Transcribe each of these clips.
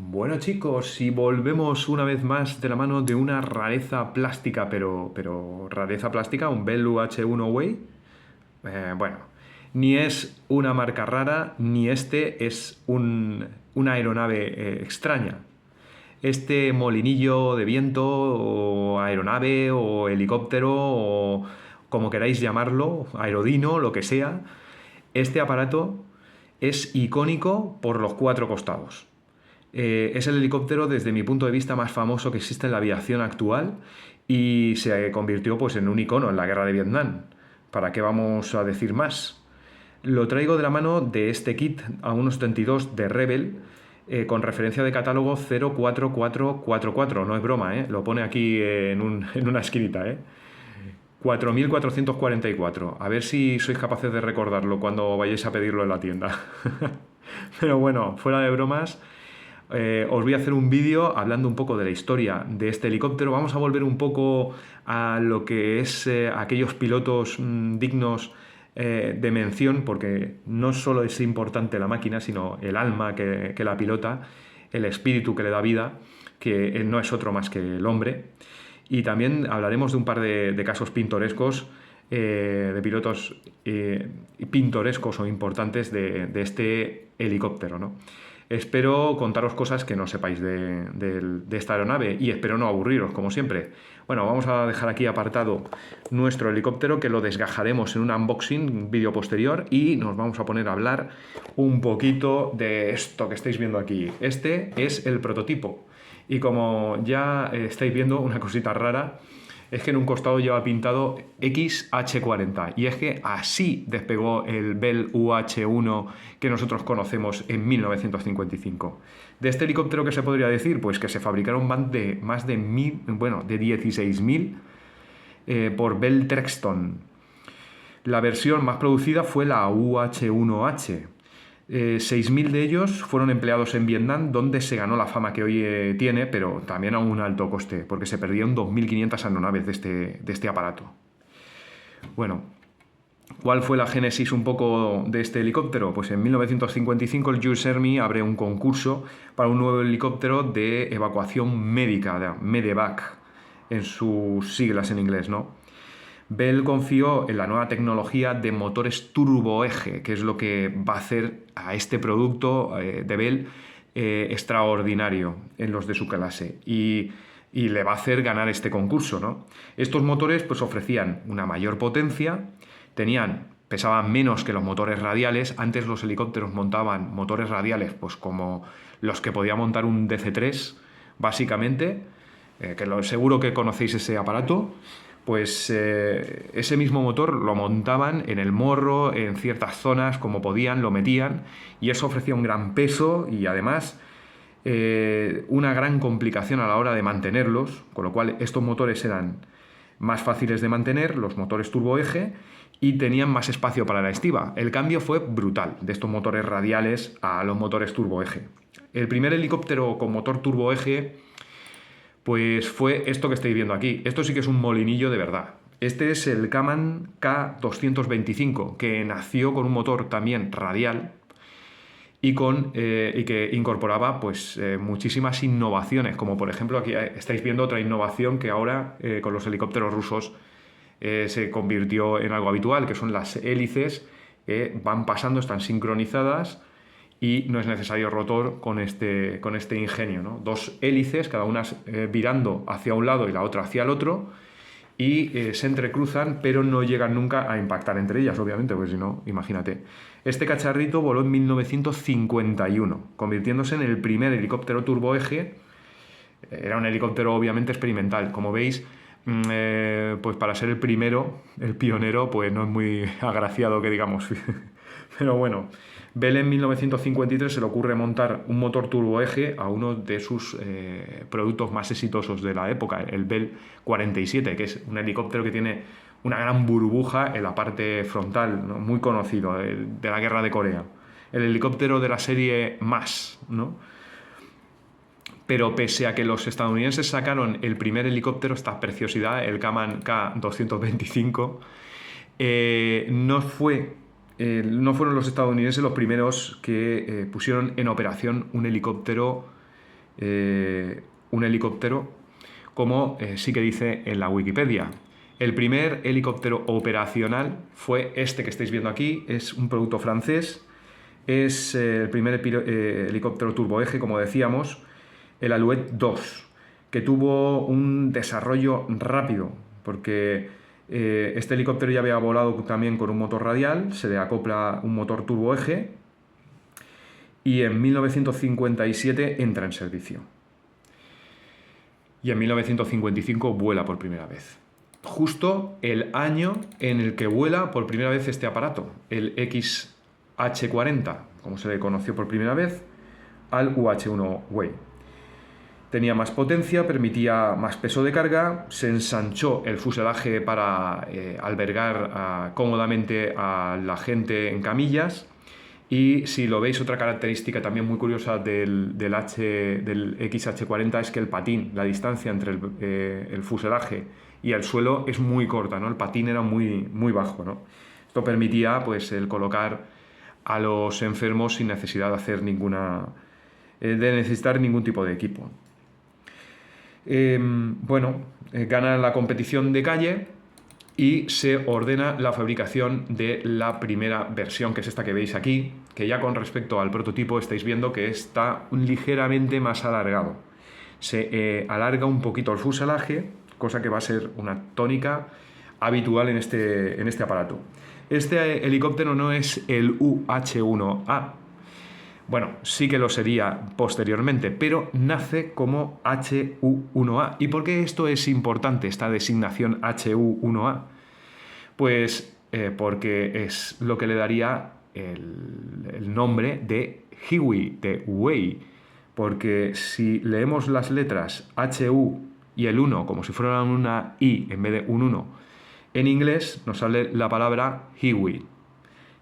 Bueno chicos, si volvemos una vez más de la mano de una rareza plástica, pero rareza plástica, un Bell UH-1 Way, bueno, ni es una marca rara, ni este es una aeronave extraña. Este molinillo de viento, o aeronave, o helicóptero, o como queráis llamarlo, aerodino, lo que sea, este aparato es icónico por los cuatro costados. Es el helicóptero, desde mi punto de vista, más famoso que existe en la aviación actual y se convirtió pues, en un icono en la guerra de Vietnam. ¿Para qué vamos a decir más? Lo traigo de la mano de este kit A172 de Rebel, con referencia de catálogo 04444. No es broma, ¿eh? Lo pone aquí en una esquinita, ¿eh? 4444. A ver si sois capaces de recordarlo cuando vayáis a pedirlo en la tienda. Pero bueno, fuera de bromas, os voy a hacer un vídeo hablando un poco de la historia de este helicóptero. Vamos a volver un poco a lo que es aquellos pilotos dignos de mención, porque no solo es importante la máquina, sino el alma que la pilota, el espíritu que le da vida, que no es otro más que el hombre. Y también hablaremos de un par de casos pintorescos, de pilotos pintorescos o importantes de este helicóptero, ¿no? Espero contaros cosas que no sepáis de esta aeronave y espero no aburriros, como siempre. Bueno, vamos a dejar aquí apartado nuestro helicóptero, que lo desgajaremos en un unboxing, un vídeo posterior, y nos vamos a poner a hablar un poquito de esto que estáis viendo aquí. Este es el prototipo. Y como ya estáis viendo, una cosita rara es que en un costado lleva pintado XH40. Y es que así despegó el Bell UH-1 que nosotros conocemos en 1955. De este helicóptero, ¿qué se podría decir? Pues que se fabricaron más de 16.000 por Bell Trexton. La versión más producida fue la UH-1H. 6.000 de ellos fueron empleados en Vietnam, donde se ganó la fama que hoy tiene, pero también a un alto coste, porque se perdieron 2.500 aeronaves de este aparato. Bueno, ¿cuál fue la génesis un poco de este helicóptero? Pues en 1955 el US Army abre un concurso para un nuevo helicóptero de evacuación médica, de Medevac, en sus siglas en inglés, ¿no? Bell confió en la nueva tecnología de motores turboeje, que es lo que va a hacer a este producto de Bell extraordinario en los de su clase y le va a hacer ganar este concurso, ¿no? Estos motores pues ofrecían una mayor potencia, pesaban menos que los motores radiales. Antes los helicópteros montaban motores radiales pues como los que podía montar un DC-3, básicamente, seguro que conocéis ese aparato. Pues ese mismo motor lo montaban en el morro, en ciertas zonas, como podían, lo metían, y eso ofrecía un gran peso y además una gran complicación a la hora de mantenerlos, con lo cual estos motores eran más fáciles de mantener, los motores turboeje, y tenían más espacio para la estiba. El cambio fue brutal de estos motores radiales a los motores turboeje. El primer helicóptero con motor turboeje pues fue esto que estáis viendo aquí. Esto sí que es un molinillo de verdad. Este es el Kaman K225, que nació con un motor también radial y que incorporaba pues, muchísimas innovaciones, como por ejemplo aquí estáis viendo otra innovación que ahora con los helicópteros rusos se convirtió en algo habitual, que son las hélices que van pasando, están sincronizadas y no es necesario rotor con este ingenio, ¿no? Dos hélices, cada una virando hacia un lado y la otra hacia el otro, y se entrecruzan, pero no llegan nunca a impactar entre ellas, obviamente, porque si no, imagínate. Este cacharrito voló en 1951, convirtiéndose en el primer helicóptero turboeje. Era un helicóptero obviamente experimental. Como veis, pues para ser el primero, el pionero, pues no es muy agraciado que digamos. Pero bueno, Bell en 1953 se le ocurre montar un motor turboeje a uno de sus productos más exitosos de la época, el Bell 47, que es un helicóptero que tiene una gran burbuja en la parte frontal, ¿no? Muy conocido, de la guerra de Corea. El helicóptero de la serie MAS, ¿no? Pero pese a que los estadounidenses sacaron el primer helicóptero, esta preciosidad, el Kaman K225, no fueron los estadounidenses los primeros que pusieron en operación un helicóptero un helicóptero, como sí que dice en la Wikipedia. El primer helicóptero operacional fue este que estáis viendo aquí, es un producto francés, es el primer helicóptero turboeje, como decíamos, el Alouette 2, que tuvo un desarrollo rápido, porque este helicóptero ya había volado también con un motor radial, se le acopla un motor turboeje y en 1957 entra en servicio. Y en 1955 vuela por primera vez. Justo el año en el que vuela por primera vez este aparato, el XH-40, como se le conoció por primera vez, al UH-1 Way. Tenía más potencia, permitía más peso de carga, se ensanchó el fuselaje para albergar cómodamente a la gente en camillas. Y si lo veis, otra característica también muy curiosa del XH-40 es que el patín, la distancia entre el fuselaje y el suelo es muy corta, ¿no? El patín era muy, muy bajo, ¿no? Esto permitía pues, el colocar a los enfermos sin necesidad de necesitar ningún tipo de equipo. Gana la competición de calle y se ordena la fabricación de la primera versión, que es esta que veis aquí, que ya con respecto al prototipo estáis viendo que está ligeramente más alargado. Se alarga un poquito el fuselaje, cosa que va a ser una tónica habitual en este aparato. Este helicóptero no es el UH-1A. Bueno, sí que lo sería posteriormente, pero nace como HU-1A. ¿Y por qué esto es importante, esta designación HU-1A? Pues porque es lo que le daría el nombre de Hiwi, de Huey. Porque si leemos las letras HU y el 1 como si fueran una I en vez de un 1, en inglés nos sale la palabra Hiwi,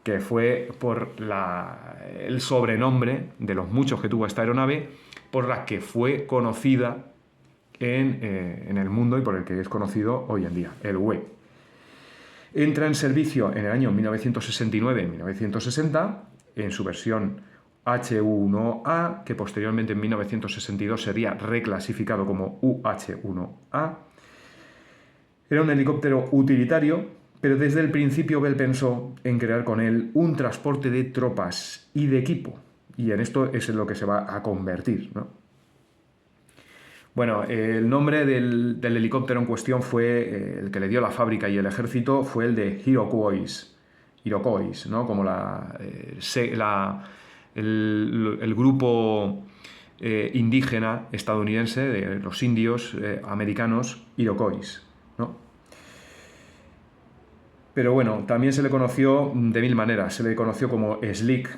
que fue por el sobrenombre de los muchos que tuvo esta aeronave, por la que fue conocida en el mundo y por el que es conocido hoy en día, el Huey. Entra en servicio en el año 1969-1960 en su versión HU-1A, que posteriormente en 1962 sería reclasificado como UH-1A. Era un helicóptero utilitario, pero desde el principio Bell pensó en crear con él un transporte de tropas y de equipo, y en esto es en lo que se va a convertir, ¿no? Bueno, el nombre del helicóptero en cuestión fue el que le dio la fábrica y el ejército, fue el de Iroquois, ¿no? Como el grupo indígena estadounidense de los indios americanos Iroquois, ¿no? Pero bueno, también se le conoció de mil maneras. Se le conoció como Slick,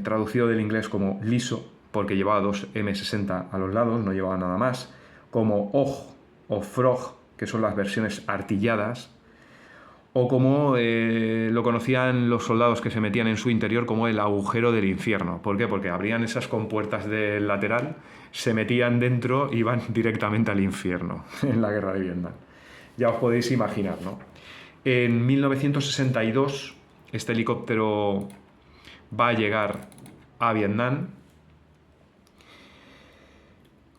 traducido del inglés como liso, porque llevaba dos M60 a los lados, no llevaba nada más. Como Og o Frog, que son las versiones artilladas. O como lo conocían los soldados que se metían en su interior como el agujero del infierno. ¿Por qué? Porque abrían esas compuertas del lateral, se metían dentro y iban directamente al infierno en la guerra de Vietnam. Ya os podéis imaginar, ¿no? En 1962 este helicóptero va a llegar a Vietnam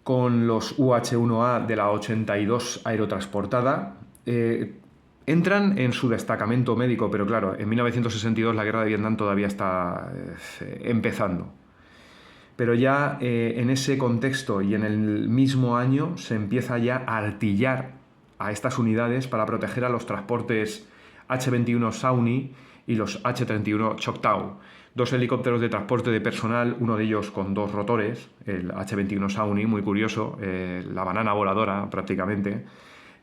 con los UH-1A de la 82 aerotransportada. Entran en su destacamento médico, pero claro, en 1962 la guerra de Vietnam todavía está empezando. Pero ya en ese contexto y en el mismo año se empieza ya a artillar a estas unidades para proteger a los transportes H-21 Shawnee y los H-31 Choctaw, dos helicópteros de transporte de personal, uno de ellos con dos rotores, el H-21 Shawnee, muy curioso, la banana voladora prácticamente,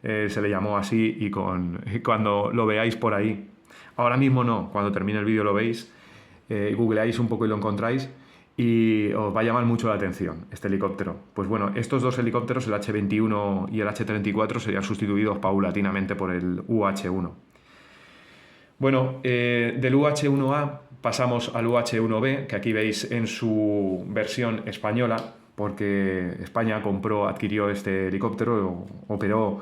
se le llamó así, y cuando lo veáis por ahí, ahora mismo no, cuando termine el vídeo lo veis, googleáis un poco y lo encontráis, y os va a llamar mucho la atención este helicóptero. Pues bueno, estos dos helicópteros, el H-21 y el H-34, serían sustituidos paulatinamente por el UH-1. Bueno, del UH-1A pasamos al UH-1B, que aquí veis en su versión española, porque España adquirió este helicóptero, operó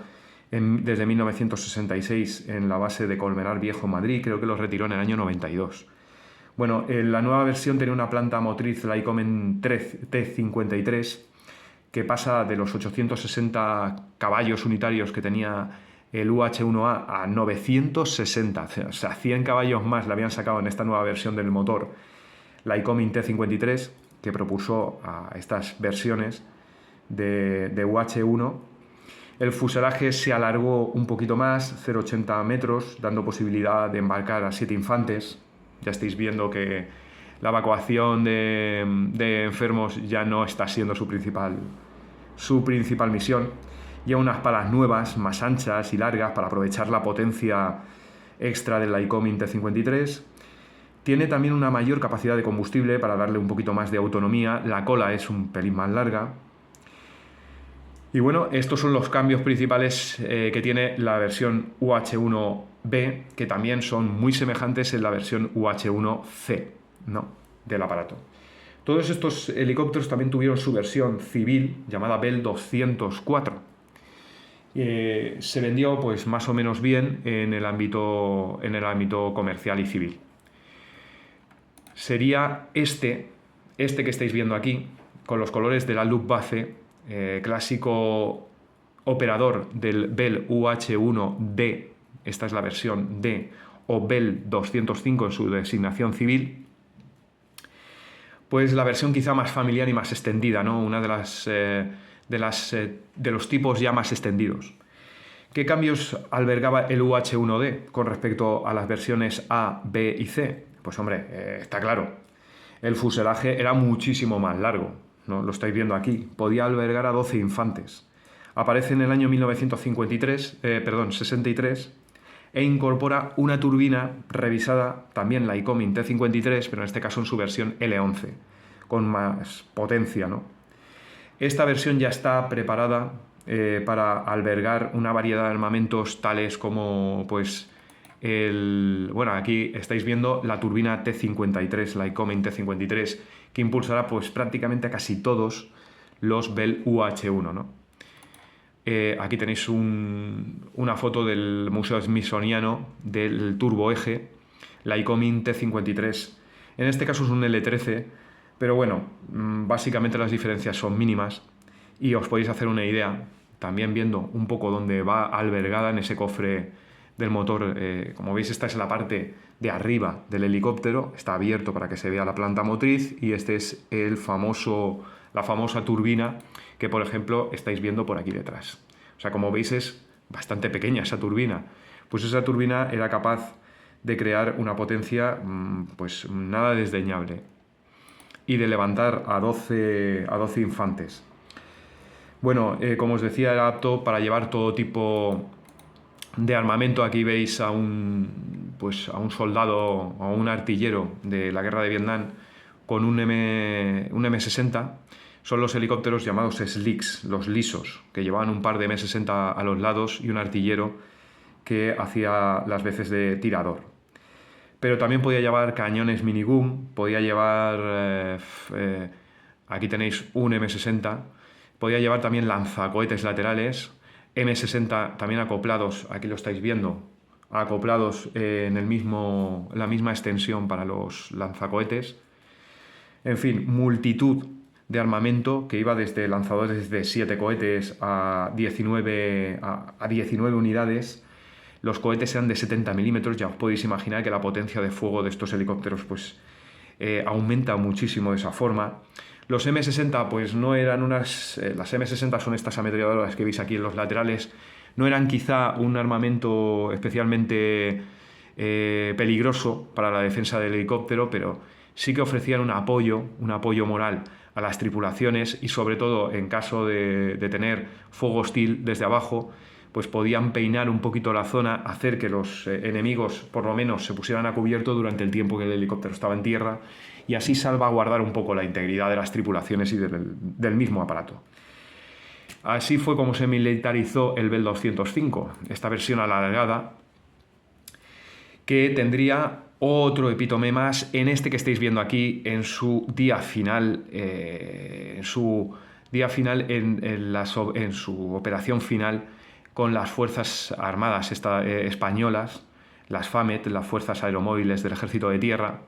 desde 1966 en la base de Colmenar Viejo, Madrid, creo que lo retiró en el año 92. Bueno, la nueva versión tenía una planta motriz Lycoming T53 que pasa de los 860 caballos unitarios que tenía el UH-1A a 960, o sea, 100 caballos más le habían sacado en esta nueva versión del motor, la Lycoming T53, que propuso a estas versiones de UH-1. El fuselaje se alargó un poquito más, 0,80 metros, dando posibilidad de embarcar a 7 infantes. Ya estáis viendo que la evacuación de enfermos ya no está siendo su principal misión. Lleva unas palas nuevas, más anchas y largas para aprovechar la potencia extra del Lycoming T53. Tiene también una mayor capacidad de combustible para darle un poquito más de autonomía. La cola es un pelín más larga. Y bueno, estos son los cambios principales que tiene la versión UH-1B, que también son muy semejantes en la versión UH-1C, ¿no?, del aparato. Todos estos helicópteros también tuvieron su versión civil, llamada Bell 204. Se vendió pues más o menos bien en el ámbito comercial y civil. Sería este que estáis viendo aquí, con los colores de la Luftwaffe, clásico operador del Bell UH-1D, esta es la versión D, o Bell 205 en su designación civil. Pues la versión quizá más familiar y más extendida, ¿no? Una de los tipos ya más extendidos. ¿Qué cambios albergaba el UH-1D con respecto a las versiones A, B y C? Pues hombre, está claro, el fuselaje era muchísimo más largo, ¿no? Lo estáis viendo aquí, podía albergar a 12 infantes. Aparece en el año 63, e incorpora una turbina revisada, también la Lycoming T53, pero en este caso en su versión L11, con más potencia, ¿no? Esta versión ya está preparada para albergar una variedad de armamentos tales como, pues, bueno, aquí estáis viendo la turbina T53, la Lycoming T53, que impulsará pues prácticamente a casi todos los Bell UH-1, ¿no? Aquí tenéis una foto del Museo Smithsoniano del turboeje, la Lycoming T53. En este caso es un L13, pero bueno, básicamente las diferencias son mínimas y os podéis hacer una idea, también viendo un poco dónde va albergada en ese cofre del motor. Como veis, esta es la parte de arriba del helicóptero, está abierto para que se vea la planta motriz, y este es la famosa turbina que, por ejemplo, estáis viendo por aquí detrás. O sea, como veis, es bastante pequeña esa turbina. Pues esa turbina era capaz de crear una potencia pues nada desdeñable y de levantar a 12 infantes. Bueno, como os decía, era apto para llevar todo tipo de armamento. Aquí veis a un soldado, a un artillero de la guerra de Vietnam con un M60. Son los helicópteros llamados slicks, los lisos, que llevaban un par de M60 a los lados y un artillero que hacía las veces de tirador. Pero también podía llevar cañones minigum, podía llevar, aquí tenéis un M60, podía llevar también lanzacohetes laterales, M60 también acoplados, aquí lo estáis viendo, acoplados en la misma extensión para los lanzacohetes. En fin, multitud de armamento que iba desde lanzadores de 7 cohetes a 19 unidades. Los cohetes eran de 70 milímetros, ya os podéis imaginar que la potencia de fuego de estos helicópteros pues, aumenta muchísimo de esa forma. Los M60 pues no eran las M60 son estas ametralladoras que veis aquí en los laterales, no eran quizá un armamento especialmente peligroso para la defensa del helicóptero, pero sí que ofrecían un apoyo moral a las tripulaciones, y sobre todo en caso de tener fuego hostil desde abajo, pues podían peinar un poquito la zona, hacer que los enemigos por lo menos se pusieran a cubierto durante el tiempo que el helicóptero estaba en tierra, y así salvaguardar un poco la integridad de las tripulaciones y del mismo aparato. Así fue como se militarizó el Bell 205, esta versión alargada, que tendría otro epítome más en este que estáis viendo aquí, en su día final, en su operación final con las Fuerzas Armadas españolas, las FAMET, las Fuerzas Aeromóviles del Ejército de Tierra.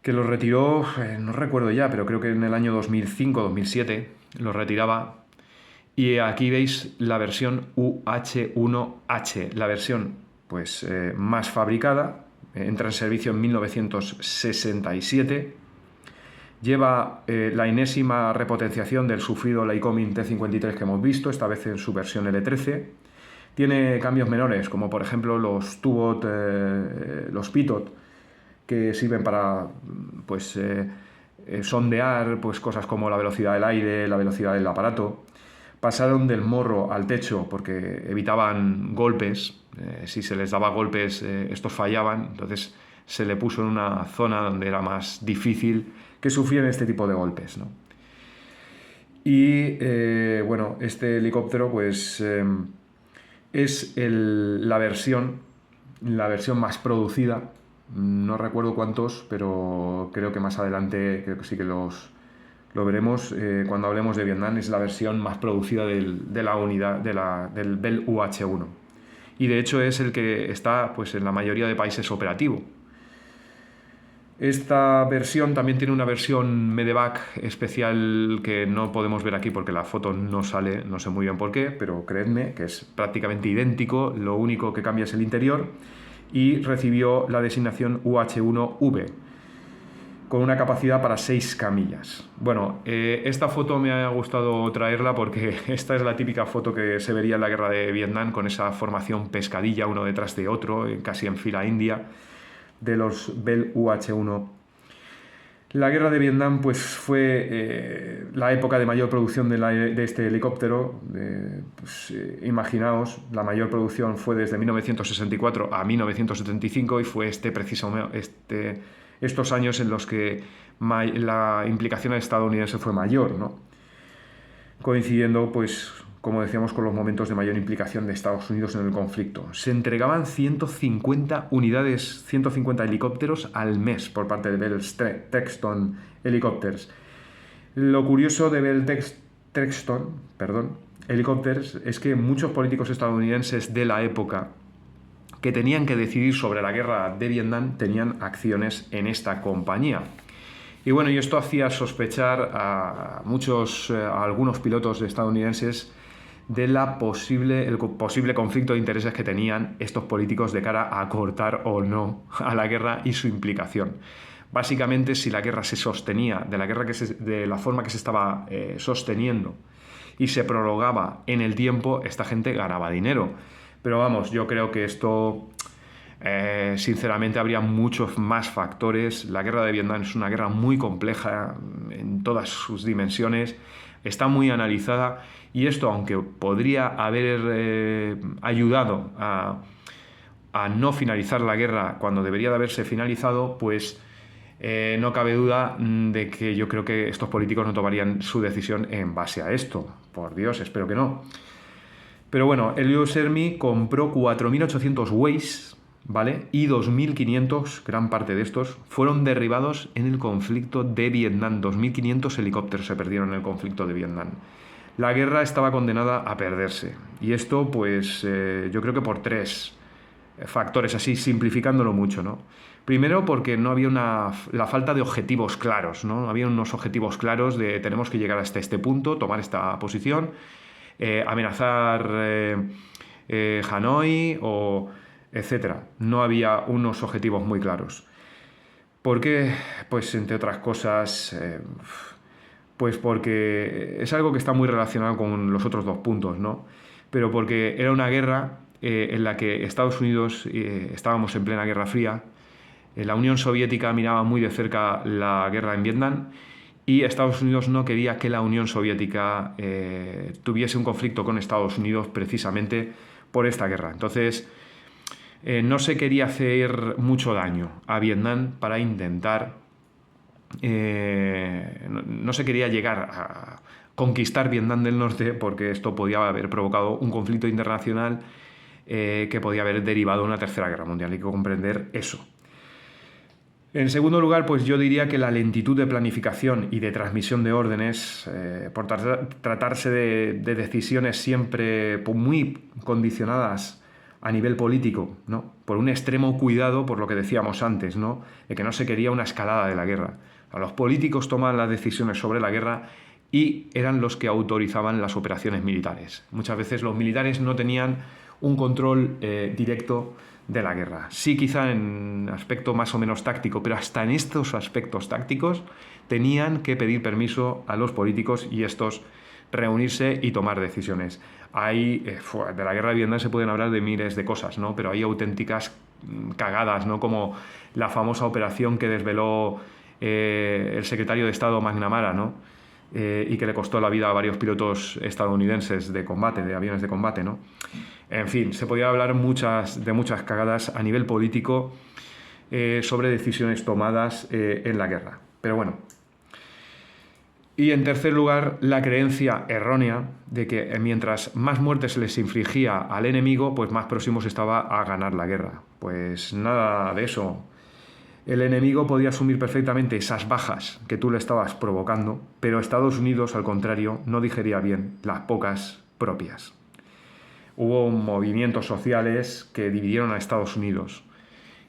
que lo retiró, no recuerdo ya, pero creo que en el año 2005-2007 lo retiraba. Y aquí veis la versión UH-1H, la versión pues, más fabricada, entra en servicio en 1967, lleva la enésima repotenciación del sufrido Lycoming T53 que hemos visto, esta vez en su versión L13. Tiene cambios menores, como por ejemplo los Tubot, los Pitot, que sirven para pues, sondear pues, cosas como la velocidad del aire, la velocidad del aparato. Pasaron del morro al techo porque evitaban golpes. Si se les daba golpes, estos fallaban. Entonces se le puso en una zona donde era más difícil que sufrieran este tipo de golpes, ¿no? Y bueno, este helicóptero pues es la versión más producida. No recuerdo cuántos, pero creo que más adelante creo que sí que lo veremos cuando hablemos de Vietnam. Es la versión más producida de la unidad del Bell UH-1. Y de hecho es el que está pues, en la mayoría de países operativo. Esta versión también tiene una versión medevac especial que no podemos ver aquí porque la foto no sale, no sé muy bien por qué, pero creedme que es prácticamente idéntico, lo único que cambia es el interior, y recibió la designación UH-1V con una capacidad para 6 camillas. Bueno, esta foto me ha gustado traerla porque esta es la típica foto que se vería en la guerra de Vietnam, con esa formación pescadilla uno detrás de otro, casi en fila india, de los Bell UH-1. La guerra de Vietnam pues, fue la época de mayor producción de este helicóptero. Imaginaos, la mayor producción fue desde 1964 a 1975 y fue estos años en los que la implicación estadounidense fue mayor, ¿no? Coincidiendo, pues, como decíamos, con los momentos de mayor implicación de Estados Unidos en el conflicto. Se entregaban 150 unidades, 150 helicópteros al mes por parte de Bell Texton Helicopters. Lo curioso de Bell Texton Helicopters es que muchos políticos estadounidenses de la época que tenían que decidir sobre la guerra de Vietnam tenían acciones en esta compañía. Y bueno, y esto hacía sospechar a algunos pilotos estadounidenses del posible conflicto de intereses que tenían estos políticos de cara a cortar o no a la guerra y su implicación. Básicamente, si la guerra se sostenía de la forma que se estaba sosteniendo y se prorrogaba en el tiempo, esta gente ganaba dinero. Pero vamos, yo creo que esto, sinceramente, habría muchos más factores. La guerra de Vietnam es una guerra muy compleja en todas sus dimensiones, está muy analizada, y esto, aunque podría haber ayudado a no finalizar la guerra cuando debería de haberse finalizado, pues no cabe duda de que yo creo que estos políticos no tomarían su decisión en base a esto. Por Dios, espero que no. Pero bueno, el US Army compró 4.800 Waze, ¿vale? Y 2.500, gran parte de estos, fueron derribados en el conflicto de Vietnam. 2.500 helicópteros se perdieron en el conflicto de Vietnam. La guerra estaba condenada a perderse. Y esto, pues, yo creo que por 3 factores, así simplificándolo mucho, ¿no? Primero, porque no había la falta de objetivos claros, ¿no? Había unos objetivos claros de tenemos que llegar hasta este punto, tomar esta posición, amenazar Hanoi, o etcétera. No había unos objetivos muy claros. ¿Por qué? Pues entre otras cosas, pues porque es algo que está muy relacionado con los otros 2 puntos, ¿no? Pero porque era una guerra en la que Estados Unidos, estábamos en plena Guerra Fría, la Unión Soviética miraba muy de cerca la guerra en Vietnam, y Estados Unidos no quería que la Unión Soviética tuviese un conflicto con Estados Unidos precisamente por esta guerra. Entonces, no se quería hacer mucho daño a Vietnam para intentar... no se quería llegar a conquistar Vietnam del Norte, porque esto podía haber provocado un conflicto internacional que podía haber derivado en una tercera guerra mundial. Hay que comprender eso. En segundo lugar, pues yo diría que la lentitud de planificación y de transmisión de órdenes, por tratarse de decisiones siempre muy condicionadas a nivel político, ¿no? Por un extremo cuidado, por lo que decíamos antes, ¿no? De que no se quería una escalada de la guerra. Los políticos tomaban las decisiones sobre la guerra y eran los que autorizaban las operaciones militares. Muchas veces los militares no tenían un control directo de la guerra. Sí, quizá en aspecto más o menos táctico, pero hasta en estos aspectos tácticos tenían que pedir permiso a los políticos y estos reunirse y tomar decisiones. Hay, de la guerra de Vietnam se pueden hablar de miles de cosas, ¿no? Pero hay auténticas cagadas, ¿no? Como la famosa operación que desveló el secretario de Estado McNamara, ¿no? Y que le costó la vida a varios pilotos estadounidenses de combate, de aviones de combate, ¿no? En fin, se podía hablar de muchas cagadas a nivel político sobre decisiones tomadas en la guerra. Pero bueno. Y en tercer lugar, la creencia errónea de que mientras más muertes se les infligía al enemigo, pues más próximos estaba a ganar la guerra. Pues nada de eso. El enemigo podía asumir perfectamente esas bajas que tú le estabas provocando, pero Estados Unidos, al contrario, no digería bien las pocas propias. Hubo movimientos sociales que dividieron a Estados Unidos.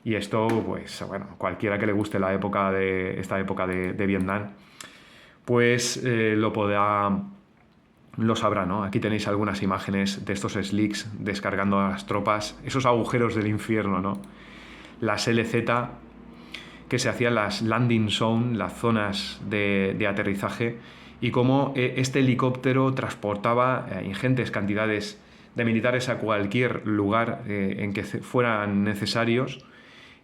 Y esto, pues, bueno, cualquiera que le guste esta época de Vietnam, pues lo sabrá, ¿no? Aquí tenéis algunas imágenes de estos slicks descargando a las tropas, esos agujeros del infierno, ¿no? Las LZ que se hacían las landing zone, las zonas de aterrizaje, y cómo este helicóptero transportaba ingentes cantidades de militares a cualquier lugar en que fueran necesarios,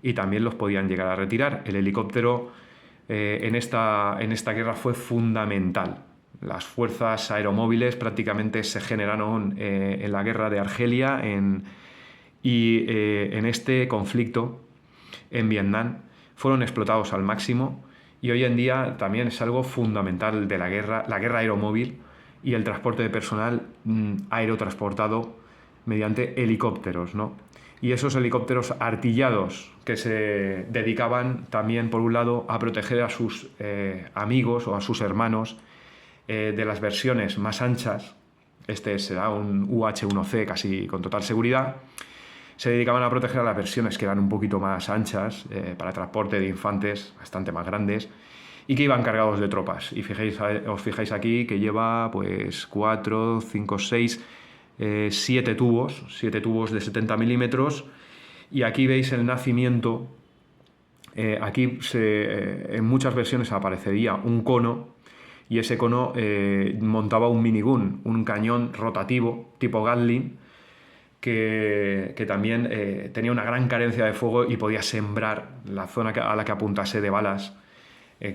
y también los podían llegar a retirar. El helicóptero en esta guerra fue fundamental. Las fuerzas aeromóviles prácticamente se generaron en la guerra de Argelia y en este conflicto en Vietnam fueron explotados al máximo, y hoy en día también es algo fundamental de la guerra aeromóvil y el transporte de personal aerotransportado mediante helicópteros, ¿no? Y esos helicópteros artillados que se dedicaban también, por un lado, a proteger a sus amigos o a sus hermanos de las versiones más anchas. Este será un UH-1C casi con total seguridad. Se dedicaban a proteger a las versiones que eran un poquito más anchas, para transporte de infantes bastante más grandes, y que iban cargados de tropas. Y os fijáis aquí que lleva pues 4, 5, 6, 7 tubos de 70 milímetros, y aquí veis el nacimiento. Aquí en muchas versiones aparecería un cono, y ese cono montaba un minigun, un cañón rotativo tipo Gatling, que también tenía una gran carencia de fuego y podía sembrar la zona a la que apuntase de balas,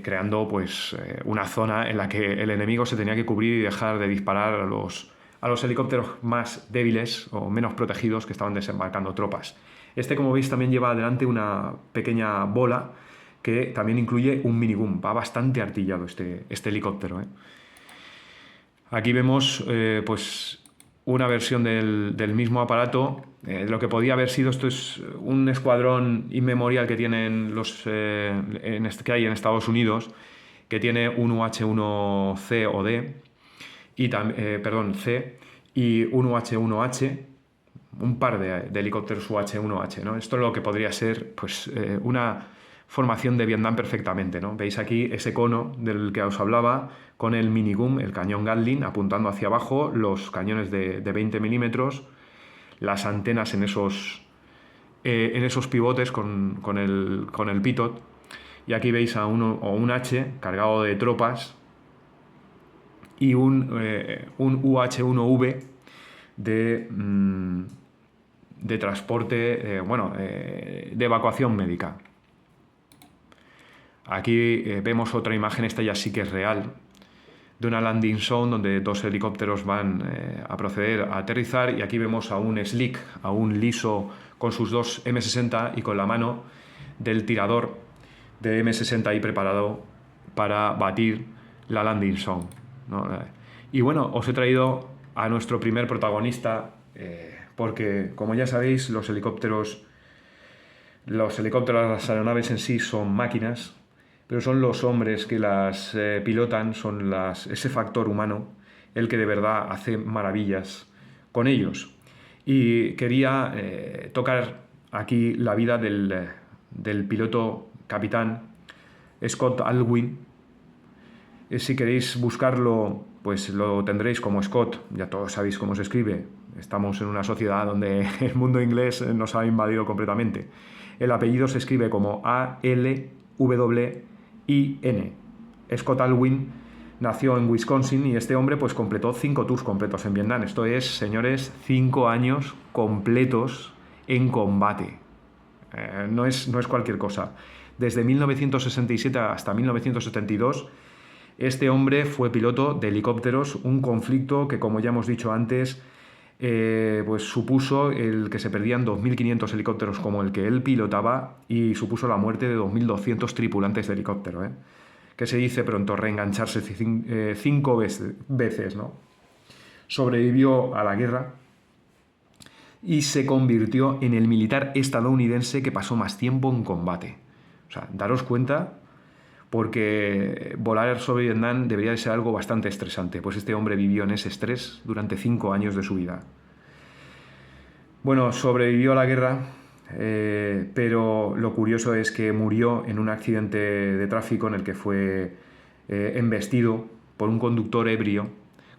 creando pues una zona en la que el enemigo se tenía que cubrir y dejar de disparar a los helicópteros más débiles o menos protegidos que estaban desembarcando tropas. Este, como veis, también lleva adelante una pequeña bola que también incluye un minigun. Va bastante artillado este helicóptero, ¿eh? Aquí vemos pues una versión del mismo aparato. Lo que podía haber sido, esto es un escuadrón inmemorial que tienen que hay en Estados Unidos, que tiene un UH-1C o D, y C, y un UH-1H, un par de helicópteros UH-1H, ¿no? Esto es lo que podría ser pues una formación de Vietnam perfectamente, ¿no? Veis aquí ese cono del que os hablaba, con el minigun, el cañón Gatling, apuntando hacia abajo, los cañones de 20 milímetros, las antenas en esos pivotes con el pitot, y aquí veis un H cargado de tropas y un UH-1V de transporte, de evacuación médica. Aquí vemos otra imagen, esta ya sí que es real, de una landing zone donde dos helicópteros van a proceder a aterrizar, y aquí vemos a un slick, a un liso con sus dos M60 y con la mano del tirador de M60 ahí preparado para batir la landing zone, ¿no? Y bueno, os he traído a nuestro primer protagonista porque, como ya sabéis, las aeronaves en sí son máquinas, pero son los hombres que las pilotan, ese factor humano, el que de verdad hace maravillas con ellos. Y quería tocar aquí la vida del piloto capitán Scott Alwyn. Si queréis buscarlo, pues lo tendréis como Scott, ya todos sabéis cómo se escribe. Estamos en una sociedad donde el mundo inglés nos ha invadido completamente. El apellido se escribe como A-L-W-I-N. Scott Alwyn nació en Wisconsin y este hombre pues completó 5 tours completos en Vietnam. Esto es, señores, 5 años completos en combate. No es cualquier cosa. Desde 1967 hasta 1972, este hombre fue piloto de helicópteros, un conflicto que, como ya hemos dicho antes, pues supuso el que se perdían 2.500 helicópteros como el que él pilotaba y supuso la muerte de 2.200 tripulantes de helicóptero, que se dice pronto reengancharse 5 veces, ¿no? Sobrevivió a la guerra y se convirtió en el militar estadounidense que pasó más tiempo en combate. O sea, daros cuenta, porque volar sobre Vietnam debería de ser algo bastante estresante, pues este hombre vivió en ese estrés durante 5 años de su vida. Bueno, sobrevivió a la guerra, pero lo curioso es que murió en un accidente de tráfico en el que fue embestido por un conductor ebrio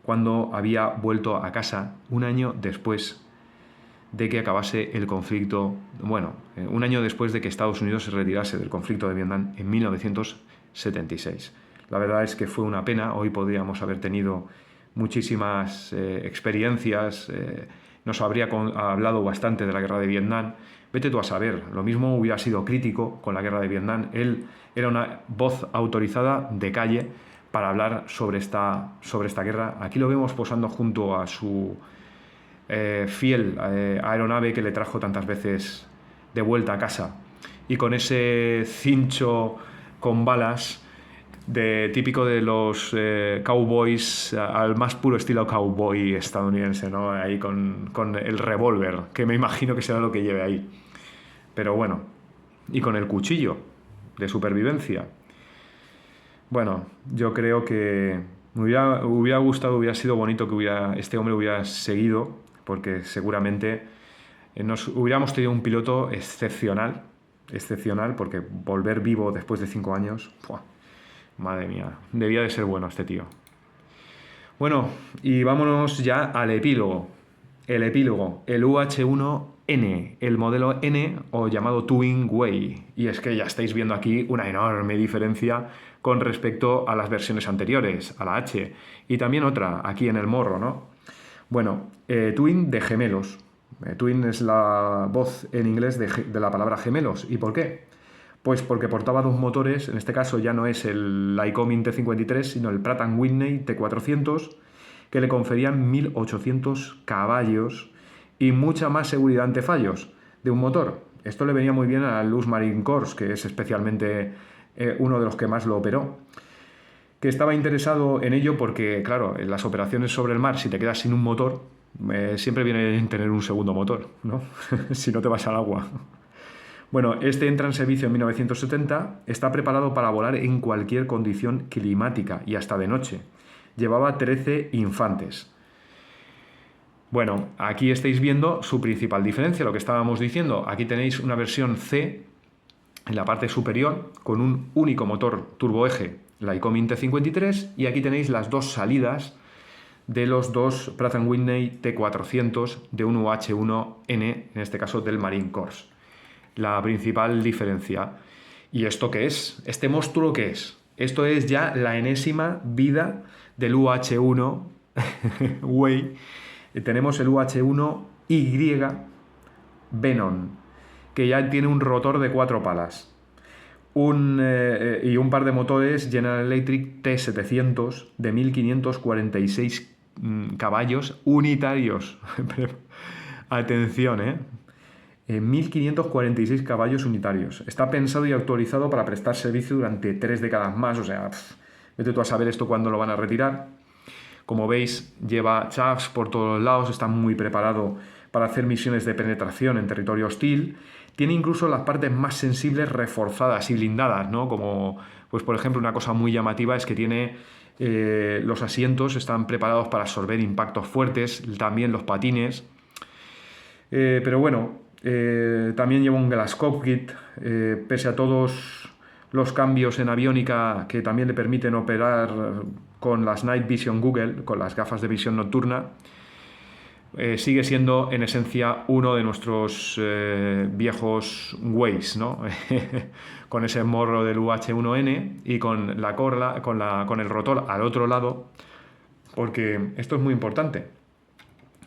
cuando había vuelto a casa un año después de que acabase el conflicto, un año después de que Estados Unidos se retirase del conflicto de Vietnam en 1976. La verdad es que fue una pena. Hoy podríamos haber tenido muchísimas experiencias, nos habría hablado bastante de la guerra de Vietnam. Vete tú a saber, lo mismo hubiera sido crítico con la guerra de Vietnam. Él era una voz autorizada de calle para hablar sobre esta guerra. Aquí lo vemos posando junto a su fiel aeronave que le trajo tantas veces de vuelta a casa, y con ese cincho con balas típico de los cowboys, al más puro estilo cowboy estadounidense, ¿no? Ahí con el revólver, que me imagino que será lo que lleve ahí, pero bueno, y con el cuchillo de supervivencia. Bueno, yo creo que me hubiera gustado, hubiera sido bonito que este hombre hubiera seguido, porque seguramente hubiéramos tenido un piloto excepcional, porque volver vivo después de 5 años, ¡pua! Madre mía, debía de ser bueno este tío. Bueno, y vámonos ya al epílogo. El epílogo, el UH-1N, el modelo N o llamado Twin Way. Y es que ya estáis viendo aquí una enorme diferencia con respecto a las versiones anteriores, a la H. Y también otra, aquí en el morro, ¿no? Bueno, Twin de gemelos. Twin es la voz en inglés de la palabra gemelos. ¿Y por qué? Pues porque portaba 2 motores, en este caso ya no es el Lycoming T53, sino el Pratt & Whitney T400, que le conferían 1.800 caballos y mucha más seguridad ante fallos de un motor. Esto le venía muy bien al US Marine Corps, que es especialmente uno de los que más lo operó, que estaba interesado en ello porque, claro, en las operaciones sobre el mar, si te quedas sin un motor, siempre viene bien tener un segundo motor, ¿no? Si no te vas al agua. Bueno, este entra en servicio en 1970, está preparado para volar en cualquier condición climática y hasta de noche. Llevaba 13 infantes. Bueno, aquí estáis viendo su principal diferencia, lo que estábamos diciendo. Aquí tenéis una versión C en la parte superior con un único motor turboeje, Lycoming T53, y aquí tenéis las 2 salidas de los 2 Pratt & Whitney T400 de un UH-1N, en este caso del Marine Corps. La principal diferencia. ¿Y esto qué es? ¿Este monstruo qué es? Esto es ya la enésima vida del UH-1 Way. Tenemos el UH-1Y Venom, que ya tiene un rotor de 4 palas. Y un par de motores General Electric T700 de 1.546 caballos unitarios. Atención, 1.546 caballos unitarios. Está pensado y actualizado para prestar servicio durante 3 décadas más. O sea, vete tú a saber esto cuándo lo van a retirar. Como veis, lleva chaffs por todos lados, está muy preparado para hacer misiones de penetración en territorio hostil. Tiene incluso las partes más sensibles reforzadas y blindadas, ¿no? Como, pues por ejemplo, una cosa muy llamativa es que tiene los asientos están preparados para absorber impactos fuertes, también los patines. Pero bueno, también lleva un glass cockpit, pese a todos los cambios en aviónica que también le permiten operar con las Night Vision Google, con las gafas de visión nocturna. Sigue siendo en esencia uno de nuestros viejos Waze, ¿no? Con ese morro del UH-1N y con la corla, con el rotor al otro lado, porque esto es muy importante.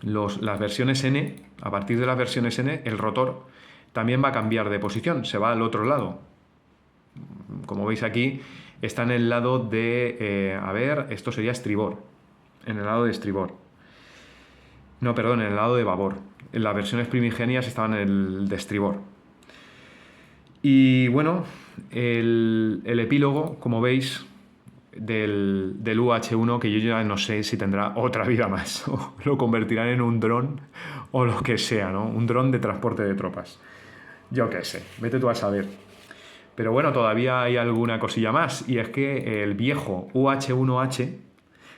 Las versiones N, a partir de las versiones N, el rotor también va a cambiar de posición, se va al otro lado. Como veis aquí, está en el lado de, esto sería estribor, en el lado de estribor. No, perdón, en el lado de babor. En las versiones primigenias estaban en el de estribor. Y bueno, el epílogo, como veis, del UH-1, que yo ya no sé si tendrá otra vida más, o lo convertirán en un dron o lo que sea, ¿no? Un dron de transporte de tropas. Yo qué sé, vete tú a saber. Pero bueno, todavía hay alguna cosilla más, y es que el viejo UH-1H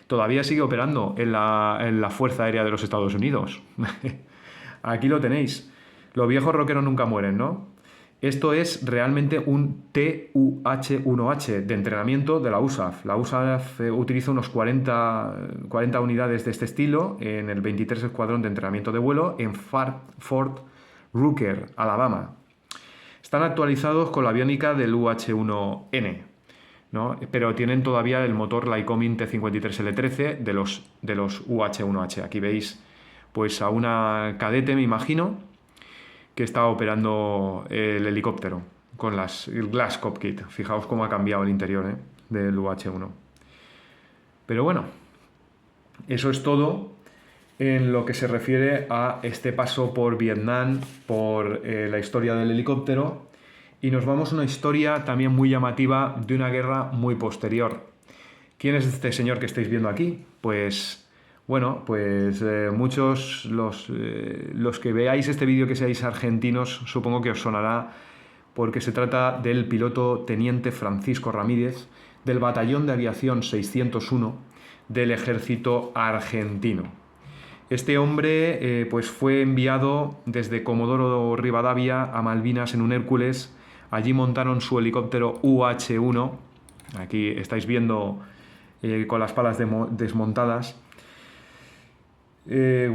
todavía sigue operando en la Fuerza Aérea de los Estados Unidos. Aquí lo tenéis. Los viejos rockeros nunca mueren, ¿no? Esto es realmente un TUH-1H de entrenamiento de la USAF. La USAF utiliza unos 40 unidades de este estilo en el 23 Escuadrón de Entrenamiento de Vuelo en Fort Rucker, Alabama. Están actualizados con la aviónica del UH-1N, ¿no? Pero tienen todavía el motor Lycoming T53L13 de los UH-1H. Aquí veis pues a una cadete, me imagino, que está operando el helicóptero con el glass cockpit. Fijaos cómo ha cambiado el interior del UH-1. Pero bueno, eso es todo en lo que se refiere a este paso por Vietnam, por la historia del helicóptero. Y nos vamos a una historia también muy llamativa de una guerra muy posterior. ¿Quién es este señor que estáis viendo aquí? Pues bueno, muchos, los que veáis este vídeo que seáis argentinos, supongo que os sonará, porque se trata del piloto teniente Francisco Ramírez, del Batallón de Aviación 601 del Ejército Argentino. Este hombre fue enviado desde Comodoro Rivadavia a Malvinas en un Hércules. Allí montaron su helicóptero UH-1. Aquí estáis viendo con las palas desmontadas.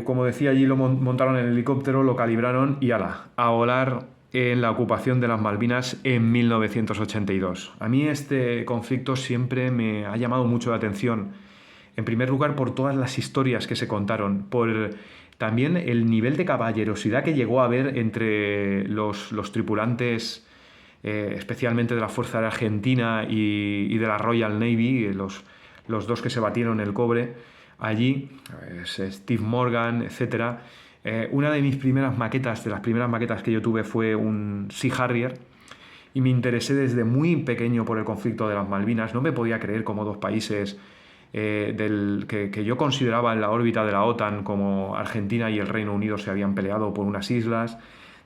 Como decía, allí lo montaron en el helicóptero, lo calibraron y a volar en la ocupación de las Malvinas en 1982. A mí este conflicto siempre me ha llamado mucho la atención. En primer lugar, por todas las historias que se contaron, por también el nivel de caballerosidad que llegó a haber entre los tripulantes, especialmente de la Fuerza Aérea Argentina y de la Royal Navy, los dos que se batieron el cobre allí, Steve Morgan, etc. Una de mis primeras maquetas, de las primeras maquetas que yo tuve, fue un Sea Harrier, y me interesé desde muy pequeño por el conflicto de las Malvinas. No me podía creer cómo dos países que yo consideraba en la órbita de la OTAN, como Argentina y el Reino Unido, se habían peleado por unas islas.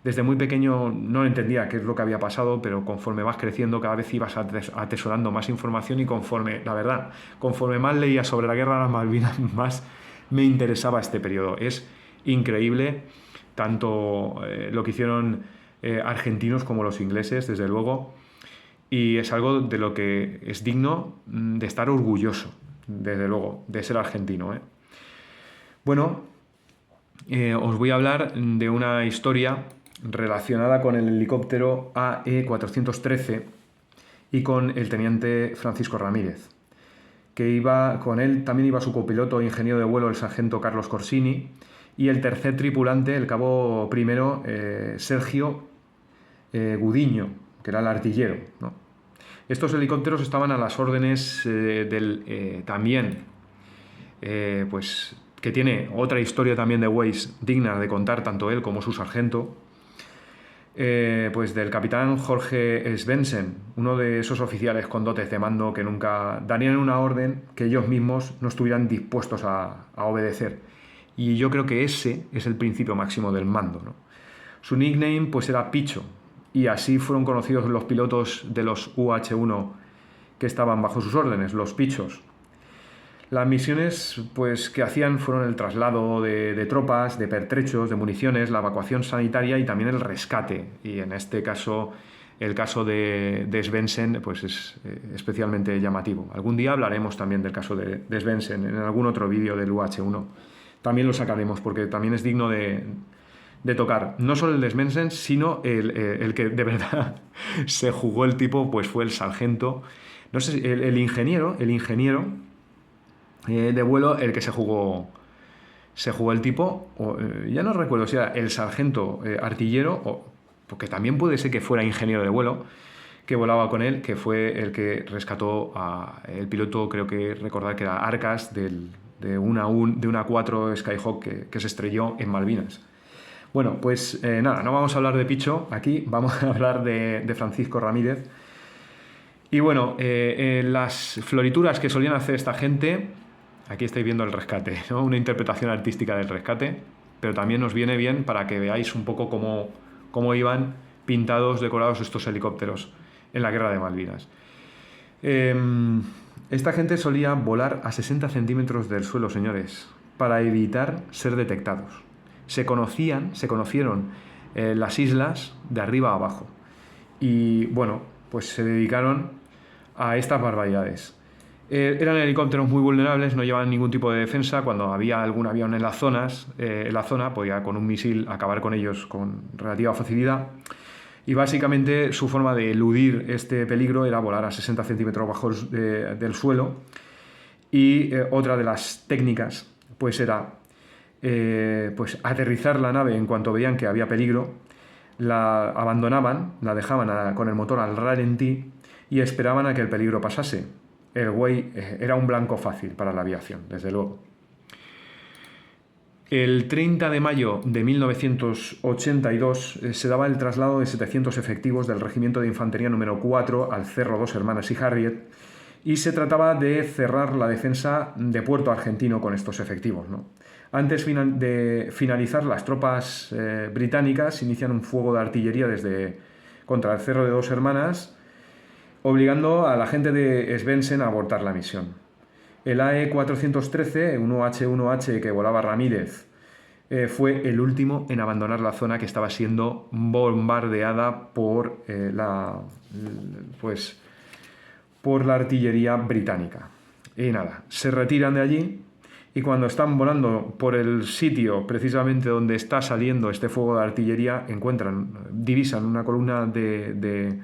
Desde muy pequeño no entendía qué es lo que había pasado, pero conforme vas creciendo cada vez ibas atesorando más información, y conforme más leía sobre la guerra de las Malvinas, más me interesaba este periodo. Es increíble tanto lo que hicieron argentinos como los ingleses, desde luego, y es algo de lo que es digno de estar orgulloso, desde luego, de ser argentino. Bueno, os voy a hablar de una historia relacionada con el helicóptero AE-413 y con el teniente Francisco Ramírez, que con él también iba su copiloto e ingeniero de vuelo, el sargento Carlos Corsini, y el tercer tripulante, el cabo primero, Sergio Gudiño, que era el artillero, ¿no? Estos helicópteros estaban a las órdenes que tiene otra historia también de Waze digna de contar tanto él como su sargento, del capitán Jorge Svendsen, uno de esos oficiales con dotes de mando que nunca darían una orden que ellos mismos no estuvieran dispuestos a obedecer. Y yo creo que ese es el principio máximo del mando, ¿no? Su nickname era Picho, y así fueron conocidos los pilotos de los UH-1 que estaban bajo sus órdenes, los Pichos. Las misiones pues, que hacían fueron el traslado de tropas, de pertrechos, de municiones, la evacuación sanitaria y también el rescate. Y en este caso, el caso de Svendsen pues es especialmente llamativo. Algún día hablaremos también del caso de Svendsen en algún otro vídeo del UH1. También lo sacaremos porque también es digno de tocar. No solo el de Svendsen, sino el que de verdad se jugó el tipo, pues fue el sargento. No sé, el ingeniero de vuelo el que se jugó el tipo, ya no recuerdo si era el sargento artillero, porque también puede ser que fuera ingeniero de vuelo, que volaba con él, que fue el que rescató a el piloto, creo que recordar que era Arcas, de una 4 Skyhawk que se estrelló en Malvinas. Bueno, pues nada, no vamos a hablar de Picho aquí, vamos a hablar de Francisco Ramírez. Y bueno, las florituras que solían hacer esta gente, aquí estáis viendo el rescate, ¿no? Una interpretación artística del rescate, pero también nos viene bien para que veáis un poco cómo iban pintados, decorados estos helicópteros en la guerra de Malvinas. Esta gente solía volar a 60 centímetros del suelo, señores, para evitar ser detectados. Se conocieron las islas de arriba a abajo. Y bueno, pues se dedicaron a estas barbaridades. Eran helicópteros muy vulnerables, no llevaban ningún tipo de defensa. Cuando había algún avión en la zona, podía con un misil acabar con ellos con relativa facilidad. Y básicamente su forma de eludir este peligro era volar a 60 centímetros bajo del suelo. Y otra de las técnicas pues era pues aterrizar la nave en cuanto veían que había peligro, la abandonaban, la dejaban con el motor al ralentí y esperaban a que el peligro pasase. El güey era un blanco fácil para la aviación, desde luego. El 30 de mayo de 1982 se daba el traslado de 700 efectivos del Regimiento de Infantería número 4 al Cerro Dos Hermanas y Harriet, y se trataba de cerrar la defensa de Puerto Argentino con estos efectivos, ¿no? Antes de finalizar, las tropas británicas inician un fuego de artillería contra el Cerro de Dos Hermanas, obligando a la gente de Svendsen a abortar la misión. El AE-413, un UH-1H que volaba Ramírez, fue el último en abandonar la zona que estaba siendo bombardeada por la artillería británica. Y nada, se retiran de allí y cuando están volando por el sitio precisamente donde está saliendo este fuego de artillería, divisan una columna de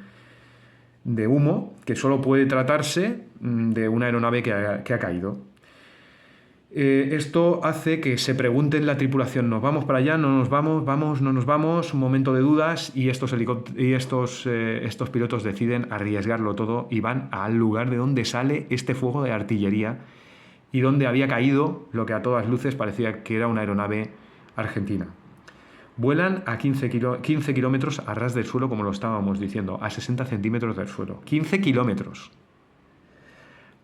humo que solo puede tratarse de una aeronave que ha caído. Esto hace que se pregunte en la tripulación: ¿nos vamos para allá? ¿No nos vamos? ¿Vamos? ¿No nos vamos? Un momento de dudas y estos pilotos deciden arriesgarlo todo y van al lugar de donde sale este fuego de artillería y donde había caído lo que a todas luces parecía que era una aeronave argentina. Vuelan a 15 kilómetros a ras del suelo, como lo estábamos diciendo, a 60 centímetros del suelo. 15 kilómetros.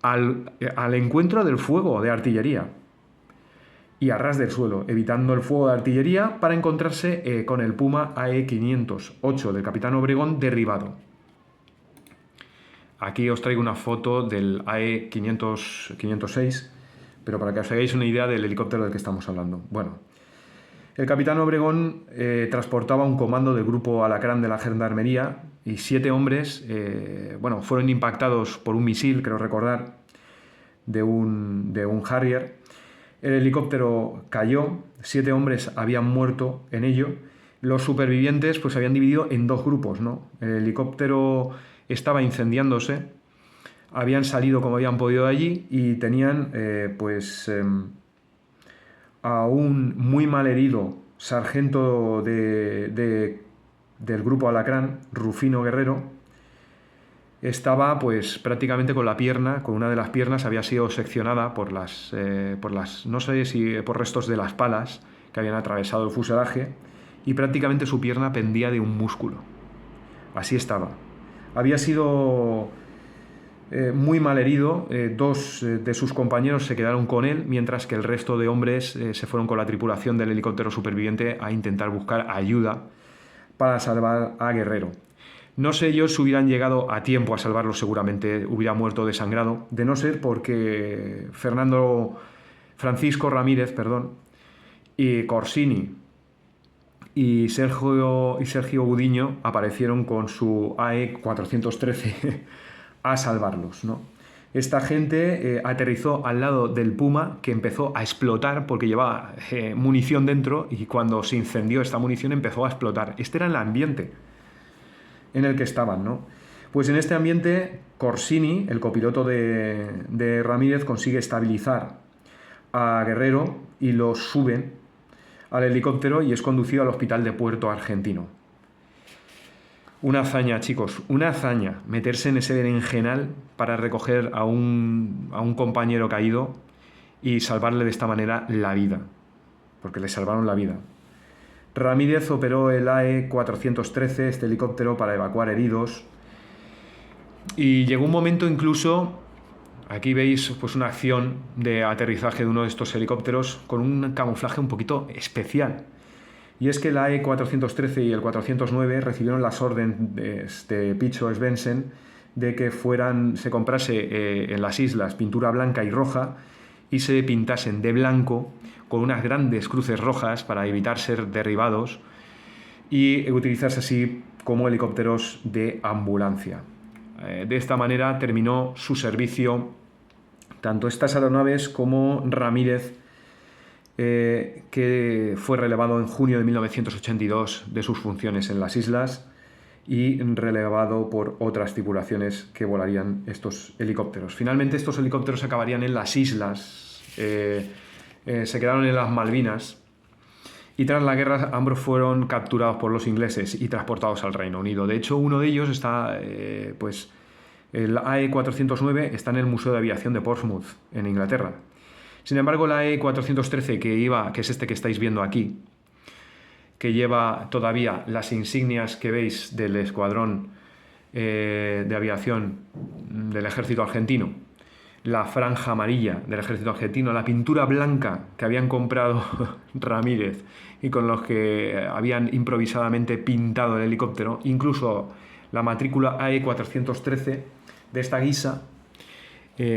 Al encuentro del fuego de artillería. Y a ras del suelo, evitando el fuego de artillería para encontrarse con el Puma AE-508 del capitán Obregón derribado. Aquí os traigo una foto del AE-506, pero para que os hagáis una idea del helicóptero del que estamos hablando. Bueno, el capitán Obregón transportaba un comando del grupo Alacrán de la Gendarmería y 7 hombres fueron impactados por un misil, creo recordar, de un Harrier. El helicóptero cayó, 7 hombres habían muerto en ello. Los supervivientes pues se habían dividido en 2 grupos, ¿no? El helicóptero estaba incendiándose, habían salido como habían podido de allí y tenían a un muy mal herido sargento del grupo Alacrán, Rufino Guerrero. Estaba pues prácticamente con una de las piernas había sido seccionada por no sé si por restos de las palas que habían atravesado el fuselaje, y prácticamente su pierna pendía de un músculo. Así estaba. Había sido muy mal herido, 2 de sus compañeros se quedaron con él, mientras que el resto de hombres se fueron con la tripulación del helicóptero superviviente a intentar buscar ayuda para salvar a Guerrero. No sé yo si hubieran llegado a tiempo a salvarlo, seguramente hubiera muerto desangrado, de no ser porque Francisco Ramírez, perdón, y Corsini y Sergio Gudiño aparecieron con su AE 413 a salvarlos, ¿no? Esta gente aterrizó al lado del Puma, que empezó a explotar porque llevaba munición dentro, y cuando se incendió esta munición empezó a explotar. Este era el ambiente en el que estaban, ¿no? Pues en este ambiente, Corsini, el copiloto de Ramírez, consigue estabilizar a Guerrero y lo suben al helicóptero y es conducido al hospital de Puerto Argentino. Una hazaña, chicos, una hazaña, meterse en ese berenjenal para recoger a un compañero caído y salvarle de esta manera la vida, porque le salvaron la vida. Ramírez operó el AE-413, este helicóptero, para evacuar heridos, y llegó un momento incluso, aquí veis pues una acción de aterrizaje de uno de estos helicópteros con un camuflaje un poquito especial. Y es que el AE-413 y el 409 recibieron las órdenes de Picho Svendsen de que se comprase en las islas pintura blanca y roja y se pintasen de blanco con unas grandes cruces rojas para evitar ser derribados y utilizarse así como helicópteros de ambulancia. De esta manera terminó su servicio tanto estas aeronaves como Ramírez, que fue relevado en junio de 1982 de sus funciones en las islas y relevado por otras tripulaciones que volarían estos helicópteros. Finalmente estos helicópteros acabarían en las islas, se quedaron en las Malvinas, y tras la guerra ambos fueron capturados por los ingleses y transportados al Reino Unido. De hecho, uno de ellos está, el AE-409 está en el Museo de Aviación de Portsmouth, en Inglaterra. Sin embargo, el AE-413, que es este que estáis viendo aquí, que lleva todavía las insignias que veis del escuadrón de aviación del ejército argentino, la franja amarilla del ejército argentino, la pintura blanca que habían comprado Ramírez y con los que habían improvisadamente pintado el helicóptero, incluso la matrícula AE-413 de esta guisa,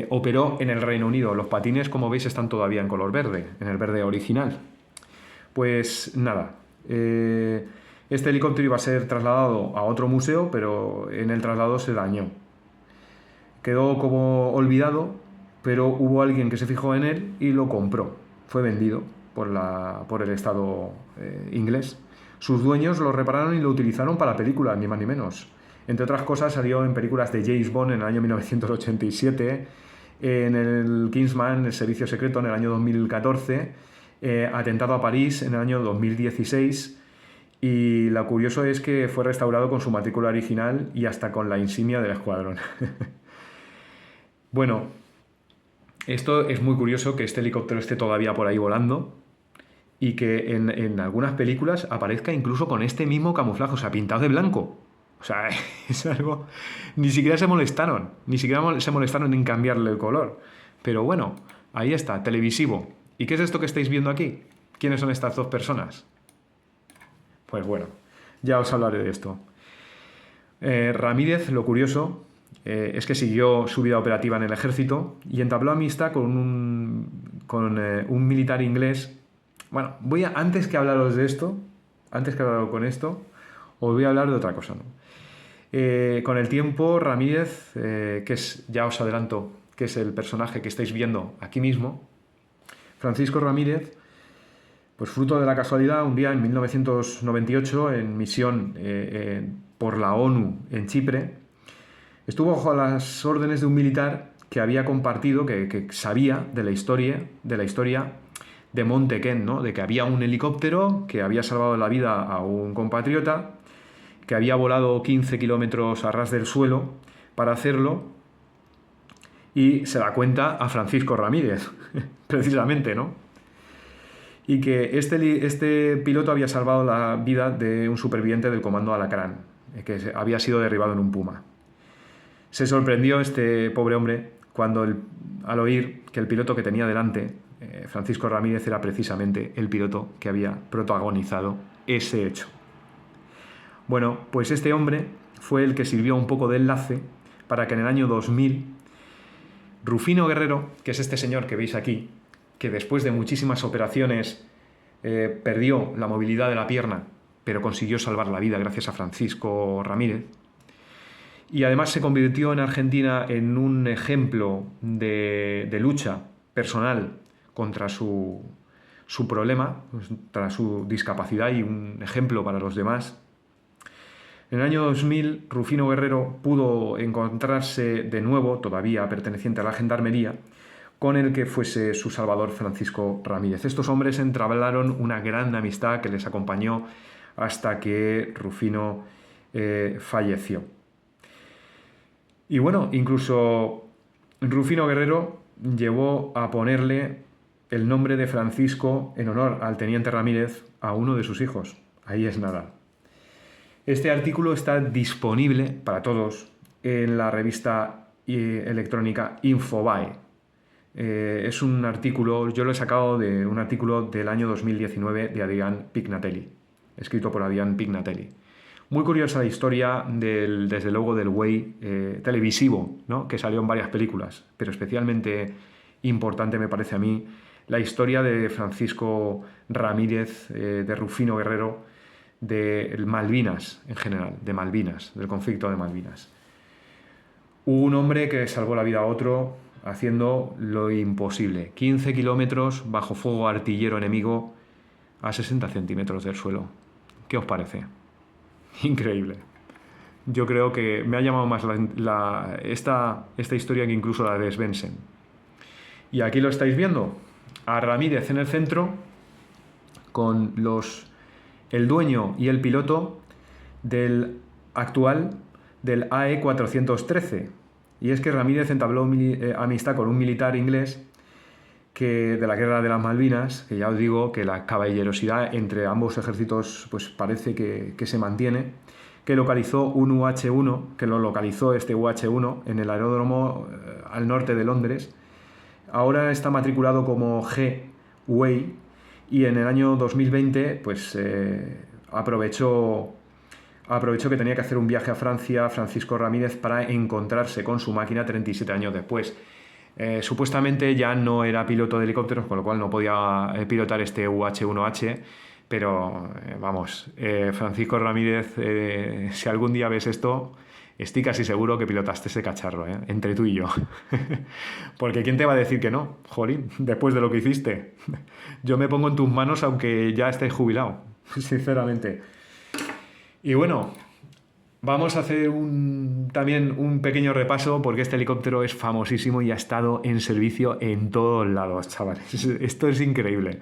operó en el Reino Unido. Los patines, como veis, están todavía en color verde, en el verde original. Pues nada, este helicóptero iba a ser trasladado a otro museo, pero en el traslado se dañó. Quedó como olvidado, pero hubo alguien que se fijó en él y lo compró. Fue vendido por el Estado inglés. Sus dueños lo repararon y lo utilizaron para películas, ni más ni menos. Entre otras cosas, salió en películas de James Bond en el año 1987, en el Kingsman, el Servicio Secreto, en el año 2014, Atentado a París en el año 2016, y lo curioso es que fue restaurado con su matrícula original y hasta con la insignia del escuadrón. Bueno, esto es muy curioso, que este helicóptero esté todavía por ahí volando y que en algunas películas aparezca incluso con este mismo camuflaje, o sea, pintado de blanco. O sea, es algo... Ni siquiera se molestaron en cambiarle el color. Pero bueno, ahí está, televisivo. ¿Y qué es esto que estáis viendo aquí? ¿Quiénes son estas dos personas? Pues bueno, ya os hablaré de esto. Ramírez, lo curioso, es que siguió su vida operativa en el ejército y entabló amistad con un militar inglés. Bueno, antes que hablaros de esto, os voy a hablar de otra cosa, ¿no? Con el tiempo, Ramírez, ya os adelanto, que es el personaje que estáis viendo aquí mismo, Francisco Ramírez, pues fruto de la casualidad, un día en 1998, en misión por la ONU en Chipre, estuvo bajo las órdenes de un militar que había compartido, que sabía de la historia de Montequén, ¿no? De que había un helicóptero que había salvado la vida a un compatriota, que había volado 15 kilómetros a ras del suelo para hacerlo, y se da cuenta a Francisco Ramírez, precisamente, ¿no? Y que este piloto había salvado la vida de un superviviente del comando Alacrán, que había sido derribado en un Puma. Se sorprendió este pobre hombre al oír que el piloto que tenía delante, Francisco Ramírez, era precisamente el piloto que había protagonizado ese hecho. Bueno, pues este hombre fue el que sirvió un poco de enlace para que en el año 2000 Rufino Guerrero, que es este señor que veis aquí, que después de muchísimas operaciones perdió la movilidad de la pierna, pero consiguió salvar la vida gracias a Francisco Ramírez, y además se convirtió en Argentina en un ejemplo de lucha personal contra su problema, contra su discapacidad, y un ejemplo para los demás. En el año 2000, Rufino Guerrero pudo encontrarse de nuevo, todavía perteneciente a la Gendarmería, con el que fuese su salvador Francisco Ramírez. Estos hombres entablaron una gran amistad que les acompañó hasta que Rufino falleció. Y bueno, incluso Rufino Guerrero llevó a ponerle el nombre de Francisco en honor al teniente Ramírez a uno de sus hijos. Ahí es nada. Este artículo está disponible para todos en la revista electrónica Infobae. Es un artículo, yo lo he sacado de un artículo del año 2019 de Adrián Pignatelli, escrito por Adrián Pignatelli. Muy curiosa la historia desde luego del güey televisivo, ¿no? Que salió en varias películas, pero especialmente importante me parece a mí la historia de Francisco Ramírez, de Rufino Guerrero, de Malvinas en general, de Malvinas, del conflicto de Malvinas. Un hombre que salvó la vida a otro haciendo lo imposible. 15 kilómetros bajo fuego artillero enemigo a 60 centímetros del suelo. ¿Qué os parece? Increíble. Yo creo que me ha llamado más esta historia que incluso la de Svendsen. Y aquí lo estáis viendo. A Ramírez en el centro, con el dueño y el piloto del actual del AE-413. Y es que Ramírez entabló amistad con un militar inglés de la Guerra de las Malvinas, que ya os digo que la caballerosidad entre ambos ejércitos pues parece que se mantiene, que localizó un UH-1, que lo localizó este UH-1 en el aeródromo al norte de Londres. Ahora está matriculado como G-Way y en el año 2020 pues aprovechó que tenía que hacer un viaje a Francia, Francisco Ramírez, para encontrarse con su máquina 37 años después. Supuestamente ya no era piloto de helicópteros, con lo cual no podía pilotar este UH-1H, pero vamos, Francisco Ramírez, si algún día ves esto, estoy casi seguro que pilotaste ese cacharro, entre tú y yo. Porque ¿quién te va a decir que no, jolín, después de lo que hiciste? Yo me pongo en tus manos aunque ya estés jubilado, sinceramente. Y bueno, vamos a hacer también un pequeño repaso porque este helicóptero es famosísimo y ha estado en servicio en todos lados, chavales. Esto es increíble.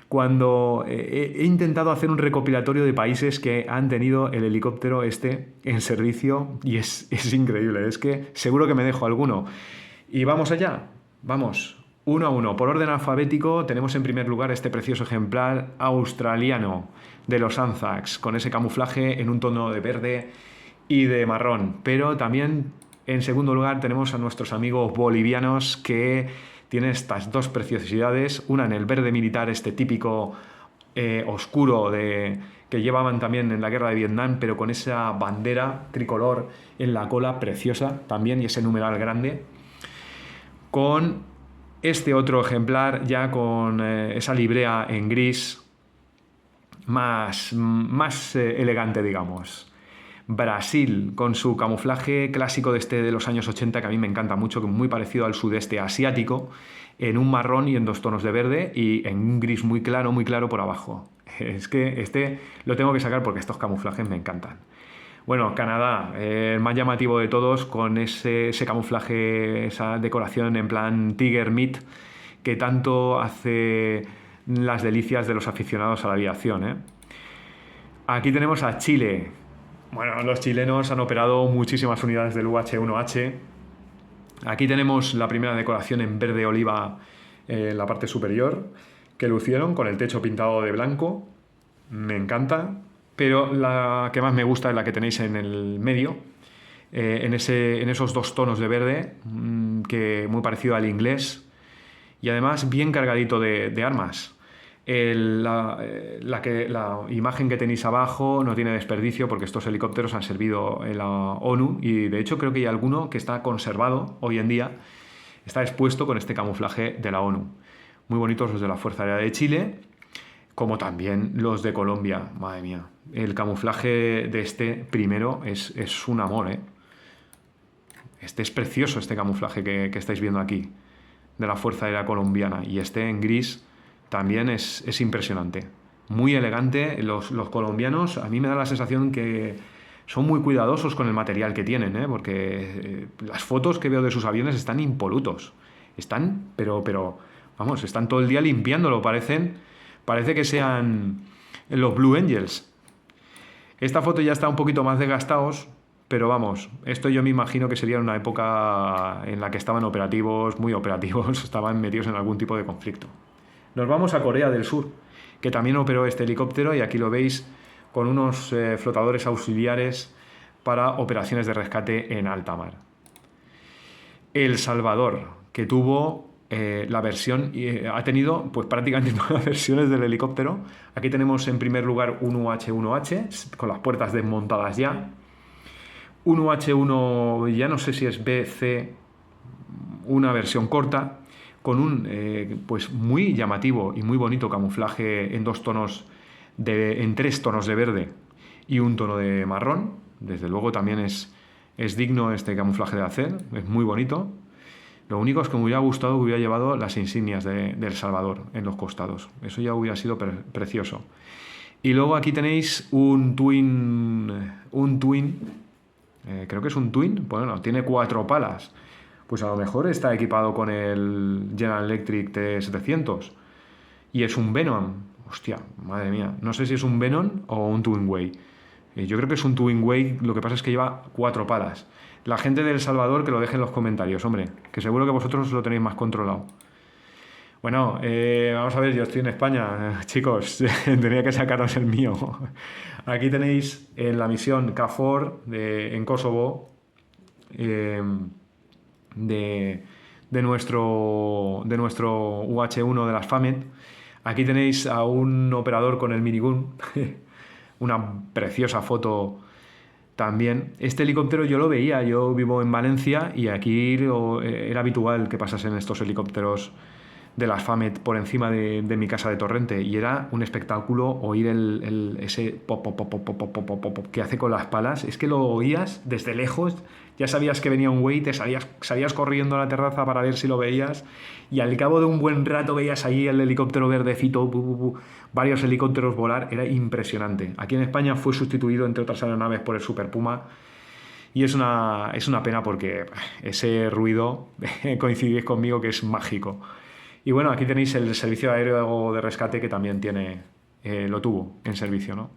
Cuando he intentado hacer un recopilatorio de países que han tenido el helicóptero en servicio y es increíble. Es que seguro que me dejo alguno. Y vamos allá, vamos. Uno a uno, por orden alfabético, tenemos en primer lugar este precioso ejemplar australiano de los Anzacs, con ese camuflaje en un tono de verde y de marrón. Pero también en segundo lugar tenemos a nuestros amigos bolivianos que tienen estas dos preciosidades, una en el verde militar, este típico oscuro que llevaban también en la guerra de Vietnam, pero con esa bandera tricolor en la cola preciosa también y ese numeral grande, con este otro ejemplar ya con esa librea en gris más elegante, digamos. Brasil, con su camuflaje clásico de los años 80, que a mí me encanta mucho, que es muy parecido al sudeste asiático, en un marrón y en dos tonos de verde y en un gris muy claro por abajo. Es que este lo tengo que sacar porque estos camuflajes me encantan. Bueno, Canadá, el más llamativo de todos, con ese camuflaje, esa decoración en plan Tiger Meat, que tanto hace las delicias de los aficionados a la aviación, Aquí tenemos a Chile. Bueno, los chilenos han operado muchísimas unidades del UH-1H. Aquí tenemos la primera decoración en verde oliva en la parte superior, que lucieron con el techo pintado de blanco. Me encanta. Pero la que más me gusta es la que tenéis en el medio, en esos dos tonos de verde, que muy parecido al inglés, y además bien cargadito de armas. La imagen que tenéis abajo no tiene desperdicio porque estos helicópteros han servido en la ONU y de hecho creo que hay alguno que está conservado hoy en día, está expuesto con este camuflaje de la ONU. Muy bonitos los de la Fuerza Aérea de Chile, como también los de Colombia. Madre mía, el camuflaje de este primero es un amor, ¿eh? Este es precioso, este camuflaje que estáis viendo aquí, de la Fuerza Aérea Colombiana. Y este en gris también es impresionante. Muy elegante. Los colombianos, a mí me da la sensación que son muy cuidadosos con el material que tienen, ¿eh? Porque las fotos que veo de sus aviones están impolutos. Están, vamos, están todo el día limpiándolo. Parece que sean los Blue Angels. Esta foto ya está un poquito más desgastados, pero vamos, esto yo me imagino que sería una época en la que estaban operativos, muy operativos, estaban metidos en algún tipo de conflicto. Nos vamos a Corea del Sur, que también operó este helicóptero y aquí lo veis con unos flotadores auxiliares para operaciones de rescate en alta mar. El Salvador, que tuvo la versión, ha tenido pues prácticamente todas las versiones del helicóptero. Aquí tenemos en primer lugar un UH-1H con las puertas desmontadas ya. Un UH-1, ya no sé si es BC, una versión corta, con un pues muy llamativo y muy bonito camuflaje en en 3 tonos de verde y un tono de marrón. Desde luego también es digno este camuflaje de hacer, es muy bonito. Lo único es que me hubiera gustado que hubiera llevado las insignias de El Salvador en los costados. Eso ya hubiera sido precioso. Y luego aquí tenéis un Twin, creo que es un Twin, bueno, tiene 4 palas. Pues a lo mejor está equipado con el General Electric T700 y es un Venom. Hostia, madre mía, no sé si es un Venom o un Twin Wing. Yo creo que es un Twin Wing, lo que pasa es que lleva 4 palas. La gente de El Salvador que lo deje en los comentarios, hombre, que seguro que vosotros lo tenéis más controlado. Bueno, vamos a ver, yo estoy en España, chicos, tenía que sacaros el mío. Aquí tenéis en la misión KFOR en Kosovo de nuestro UH-1 de las FAMED. Aquí tenéis a un operador con el minigun, una preciosa foto también. Este helicóptero yo lo veía, yo vivo en Valencia y aquí era habitual que pasasen estos helicópteros de las FAMED por encima de mi casa de Torrente y era un espectáculo oír ese pop, pop, pop, pop, pop, pop, pop, pop, que hace con las palas. Es que lo oías desde lejos, ya sabías que venía un güey, te salías corriendo a la terraza para ver si lo veías y al cabo de un buen rato veías ahí el helicóptero verdecito, varios helicópteros volar, era impresionante. Aquí en España fue sustituido entre otras aeronaves por el Super Puma y es una pena porque ese ruido, coincidís conmigo, que es mágico. Y bueno, aquí tenéis el servicio aéreo de rescate que también lo tuvo en servicio, ¿no?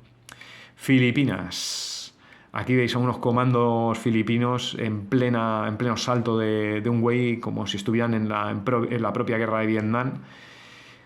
Filipinas. Aquí veis a unos comandos filipinos en pleno salto de un güey, como si estuvieran en la propia guerra de Vietnam,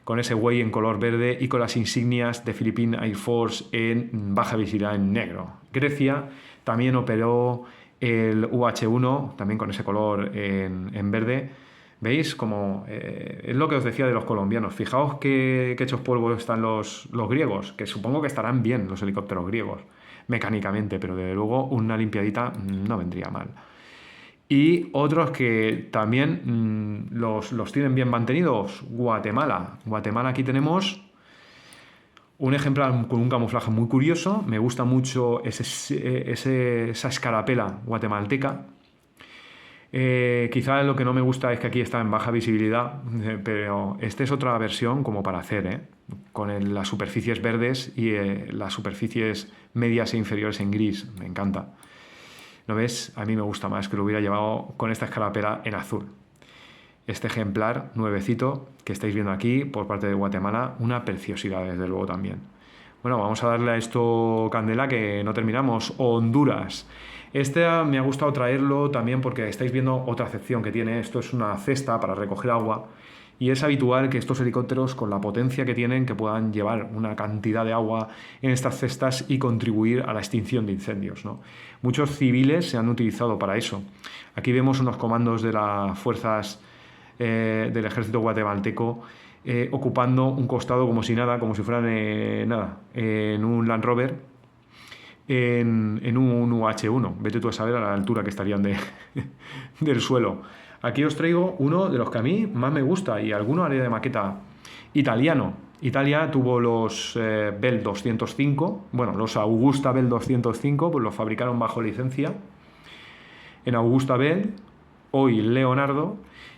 con ese güey en color verde y con las insignias de Philippine Air Force en baja visibilidad en negro. Grecia también operó el UH-1, también con ese color en verde. ¿Veis? Como es lo que os decía de los colombianos. Fijaos qué hechos polvo están los griegos, que supongo que estarán bien los helicópteros griegos, mecánicamente, pero desde luego una limpiadita no vendría mal. Y otros que también los tienen bien mantenidos, Guatemala. Guatemala, aquí tenemos un ejemplar con un camuflaje muy curioso. Me gusta mucho esa escarapela guatemalteca. Quizá lo que no me gusta es que aquí está en baja visibilidad, pero esta es otra versión como para hacer, con las superficies verdes y las superficies medias e inferiores en gris. Me encanta. ¿No ves? A mí me gusta más que lo hubiera llevado con esta escarapela en azul. Este ejemplar nuevecito que estáis viendo aquí por parte de Guatemala, una preciosidad desde luego también. Bueno, vamos a darle a esto candela que no terminamos. Honduras. Este me ha gustado traerlo también porque estáis viendo otra acepción que tiene. Esto es una cesta para recoger agua y es habitual que estos helicópteros, con la potencia que tienen, que puedan llevar una cantidad de agua en estas cestas y contribuir a la extinción de incendios, ¿no? Muchos civiles se han utilizado para eso. Aquí vemos unos comandos de las fuerzas del ejército guatemalteco ocupando un costado como si nada, como si fueran nada, en un Land Rover, en un UH1. Vete tú a saber a la altura que estarían del suelo. Aquí os traigo uno de los que a mí más me gusta y alguno haré de maqueta italiano. Italia tuvo los Bell 205, bueno, los Augusta Bell 205, pues los fabricaron bajo licencia en Augusta Bell, hoy Leonardo,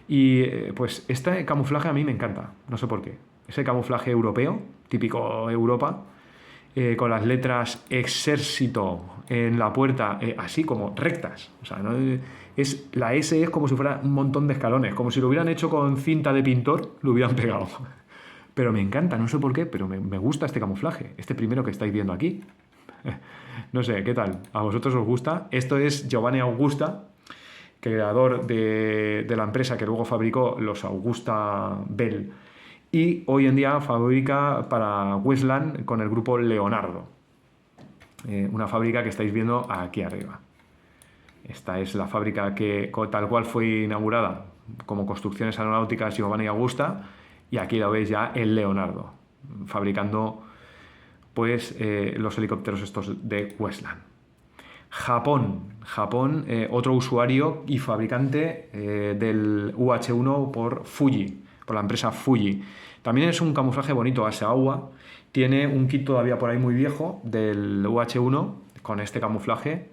y pues este camuflaje a mí me encanta, no sé por qué. Ese camuflaje europeo, típico Europa, con las letras Exército en la puerta, así como rectas. O sea, ¿no? La S es como si fuera un montón de escalones, como si lo hubieran hecho con cinta de pintor, lo hubieran pegado. Pero me encanta, no sé por qué, pero me gusta este camuflaje, este primero que estáis viendo aquí. No sé, ¿qué tal? ¿A vosotros os gusta? Esto es Giovanni Augusta, creador de la empresa que luego fabricó los Augusta Bell. Y hoy en día fabrica para Westland con el grupo Leonardo. Una fábrica que estáis viendo aquí arriba. Esta es la fábrica que tal cual fue inaugurada como Construcciones Aeronáuticas Giovanni Augusta. Y aquí lo veis ya el Leonardo, fabricando pues los helicópteros estos de Westland. Japón, otro usuario y fabricante del UH-1 por Fuji, por la empresa Fuji. También es un camuflaje bonito, Asawa. Tiene un kit todavía por ahí muy viejo del UH-1 con este camuflaje.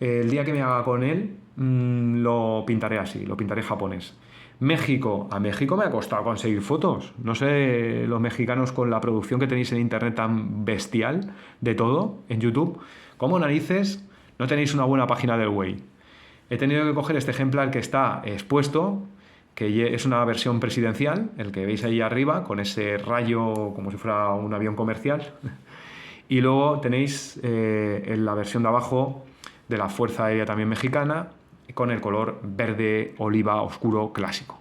El día que me haga con él lo pintaré así, lo pintaré japonés. México, a México me ha costado conseguir fotos. No sé, los mexicanos con la producción que tenéis en internet tan bestial de todo en YouTube, ¿cómo narices no tenéis una buena página del Way? He tenido que coger este ejemplar que está expuesto, que es una versión presidencial, el que veis ahí arriba, con ese rayo como si fuera un avión comercial. Y luego tenéis en la versión de abajo de la Fuerza Aérea también mexicana, con el color verde oliva oscuro clásico.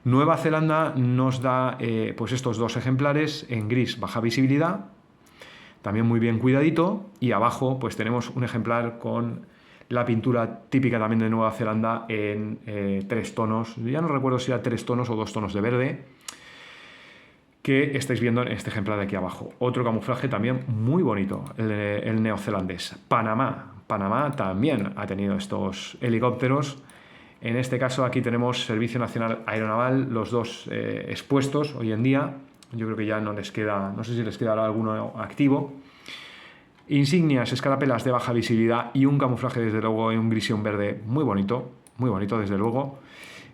Nueva Zelanda nos da pues estos dos ejemplares en gris baja visibilidad, también muy bien cuidadito, y abajo pues tenemos un ejemplar con la pintura típica también de Nueva Zelanda en 3 tonos, ya no recuerdo si era 3 tonos o 2 tonos de verde, que estáis viendo en este ejemplar de aquí abajo. Otro camuflaje también muy bonito, el neozelandés. Panamá también ha tenido estos helicópteros. En este caso aquí tenemos Servicio Nacional Aeronaval, los dos expuestos hoy en día. Yo creo que ya no les queda, no sé si les quedará alguno activo. Insignias, escarapelas de baja visibilidad y un camuflaje desde luego en un gris y un verde muy bonito desde luego.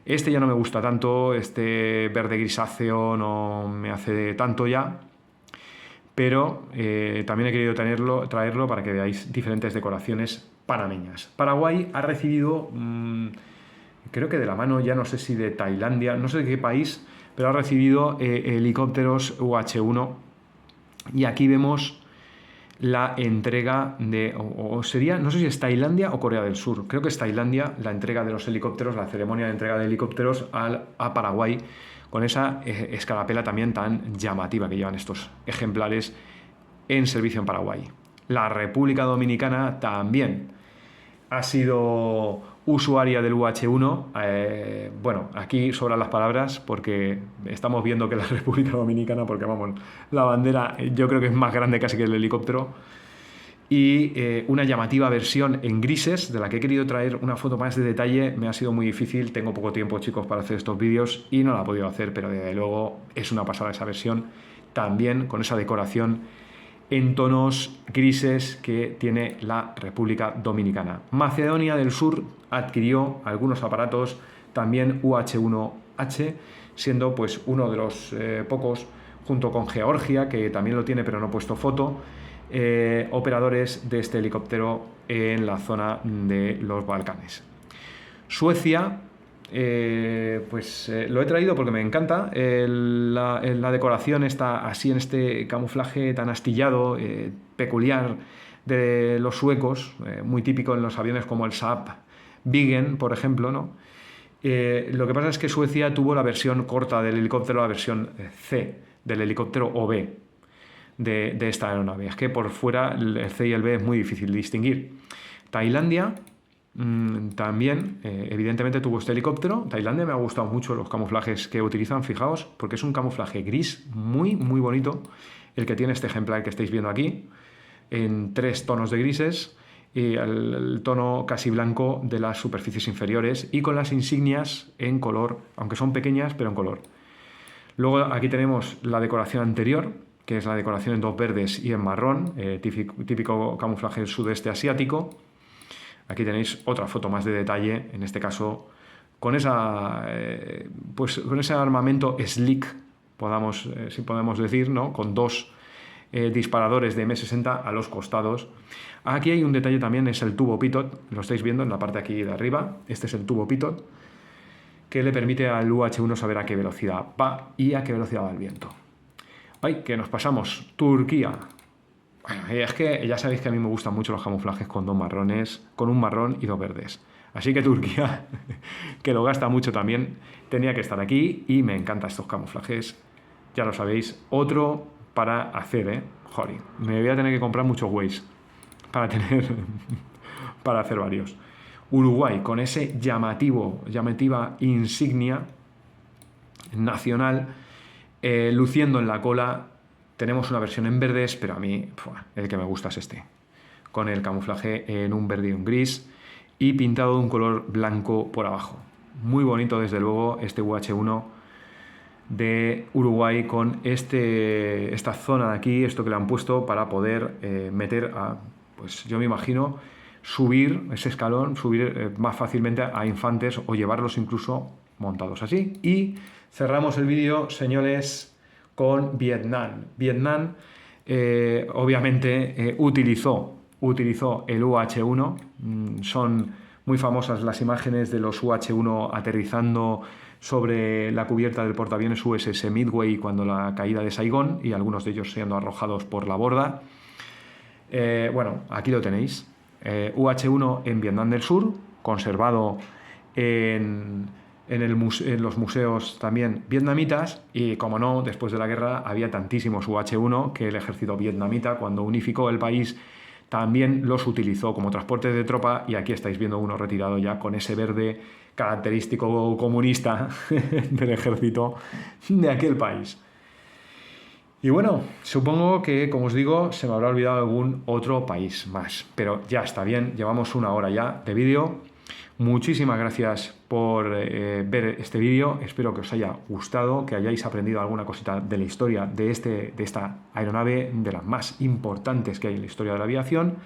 Este ya no me gusta tanto, este verde grisáceo no me hace tanto ya, pero también he querido traerlo para que veáis diferentes decoraciones panameñas. Paraguay ha recibido, creo que de la mano, ya no sé si de Tailandia, no sé de qué país, pero ha recibido helicópteros UH-1 y aquí vemos la entrega de, o sería, no sé si es Tailandia o Corea del Sur, creo que es Tailandia, la entrega de los helicópteros, la ceremonia de entrega de helicópteros a Paraguay, con esa escarapela también tan llamativa que llevan estos ejemplares en servicio en Paraguay. La República Dominicana también ha sido usuaria del UH-1. Bueno, aquí sobran las palabras porque estamos viendo que la República Dominicana, porque vamos, la bandera yo creo que es más grande casi que el helicóptero, y una llamativa versión en grises, de la que he querido traer una foto más de detalle. Me ha sido muy difícil, tengo poco tiempo, chicos, para hacer estos vídeos y no la he podido hacer, pero desde luego es una pasada esa versión, también con esa decoración en tonos grises que tiene la República Dominicana. Macedonia del Sur adquirió algunos aparatos también UH-1H, siendo pues uno de los pocos, junto con Georgia, que también lo tiene pero no he puesto foto, operadores de este helicóptero en la zona de los Balcanes. Suecia, lo he traído porque me encanta. La decoración está así en este camuflaje tan astillado, peculiar de los suecos, muy típico en los aviones como el Saab Viggen, por ejemplo, ¿no? Lo que pasa es que Suecia tuvo la versión corta del helicóptero, la versión C del helicóptero o B de esta aeronave. Es que por fuera el C y el B es muy difícil de distinguir. Tailandia También, evidentemente, tuvo este helicóptero. Tailandia me ha gustado mucho los camuflajes que utilizan, fijaos, porque es un camuflaje gris muy, muy bonito, el que tiene este ejemplar que estáis viendo aquí, en 3 tonos de grises, y el tono casi blanco de las superficies inferiores, y con las insignias en color, aunque son pequeñas, pero en color. Luego aquí tenemos la decoración anterior, que es la decoración en 2 verdes y en marrón, típico camuflaje del sudeste asiático. Aquí tenéis otra foto más de detalle, en este caso con pues con ese armamento slick, si podemos decir, ¿no? Con 2 disparadores de M60 a los costados. Aquí hay un detalle también, es el tubo pitot, lo estáis viendo en la parte aquí de arriba. Este es el tubo pitot, que le permite al UH-1 saber a qué velocidad va y a qué velocidad va el viento. ¡Ay, que nos pasamos! Turquía. Bueno, es que ya sabéis que a mí me gustan mucho los camuflajes con 2 marrones, con un marrón y 2 verdes. Así que Turquía, que lo gasta mucho también, tenía que estar aquí y me encantan estos camuflajes. Ya lo sabéis, otro para hacer, ¿eh? Joder, me voy a tener que comprar muchos Waze para hacer varios. Uruguay, con ese llamativa insignia nacional, luciendo en la cola. Tenemos una versión en verdes, pero a mí el que me gusta es este, con el camuflaje en un verde y un gris y pintado de un color blanco por abajo. Muy bonito, desde luego, este UH-1 de Uruguay con esta zona de aquí, esto que le han puesto para poder meter pues yo me imagino, subir ese escalón, subir más fácilmente a infantes o llevarlos incluso montados así. Y cerramos el vídeo, señores, con Vietnam. Vietnam, obviamente, utilizó el UH-1. Son muy famosas las imágenes de los UH-1 aterrizando sobre la cubierta del portaaviones USS Midway cuando la caída de Saigón, y algunos de ellos siendo arrojados por la borda. Bueno, aquí lo tenéis. UH-1 en Vietnam del Sur, conservado en los museos también vietnamitas, y como no, después de la guerra había tantísimos UH-1 que el ejército vietnamita, cuando unificó el país, también los utilizó como transporte de tropa, y aquí estáis viendo uno retirado ya con ese verde característico comunista del ejército de aquel país. Y bueno, supongo que, como os digo, se me habrá olvidado algún otro país más, pero ya está bien, llevamos 1 hora ya de vídeo. Muchísimas gracias por ver este vídeo, espero que os haya gustado, que hayáis aprendido alguna cosita de la historia de esta aeronave, de las más importantes que hay en la historia de la aviación,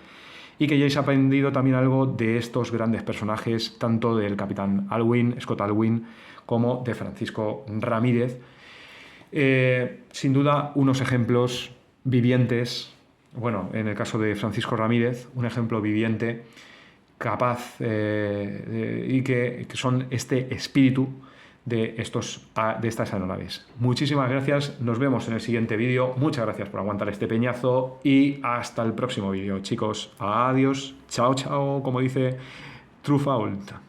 y que hayáis aprendido también algo de estos grandes personajes, tanto del capitán Scott Alwyn, como de Francisco Ramírez. Sin duda, unos ejemplos vivientes. Bueno, en el caso de Francisco Ramírez, un ejemplo viviente, capaz y que son este espíritu de estas aeronaves. Muchísimas gracias, nos vemos en el siguiente vídeo. Muchas gracias por aguantar este peñazo y hasta el próximo vídeo, chicos. Adiós, chao, chao, como dice Trufault.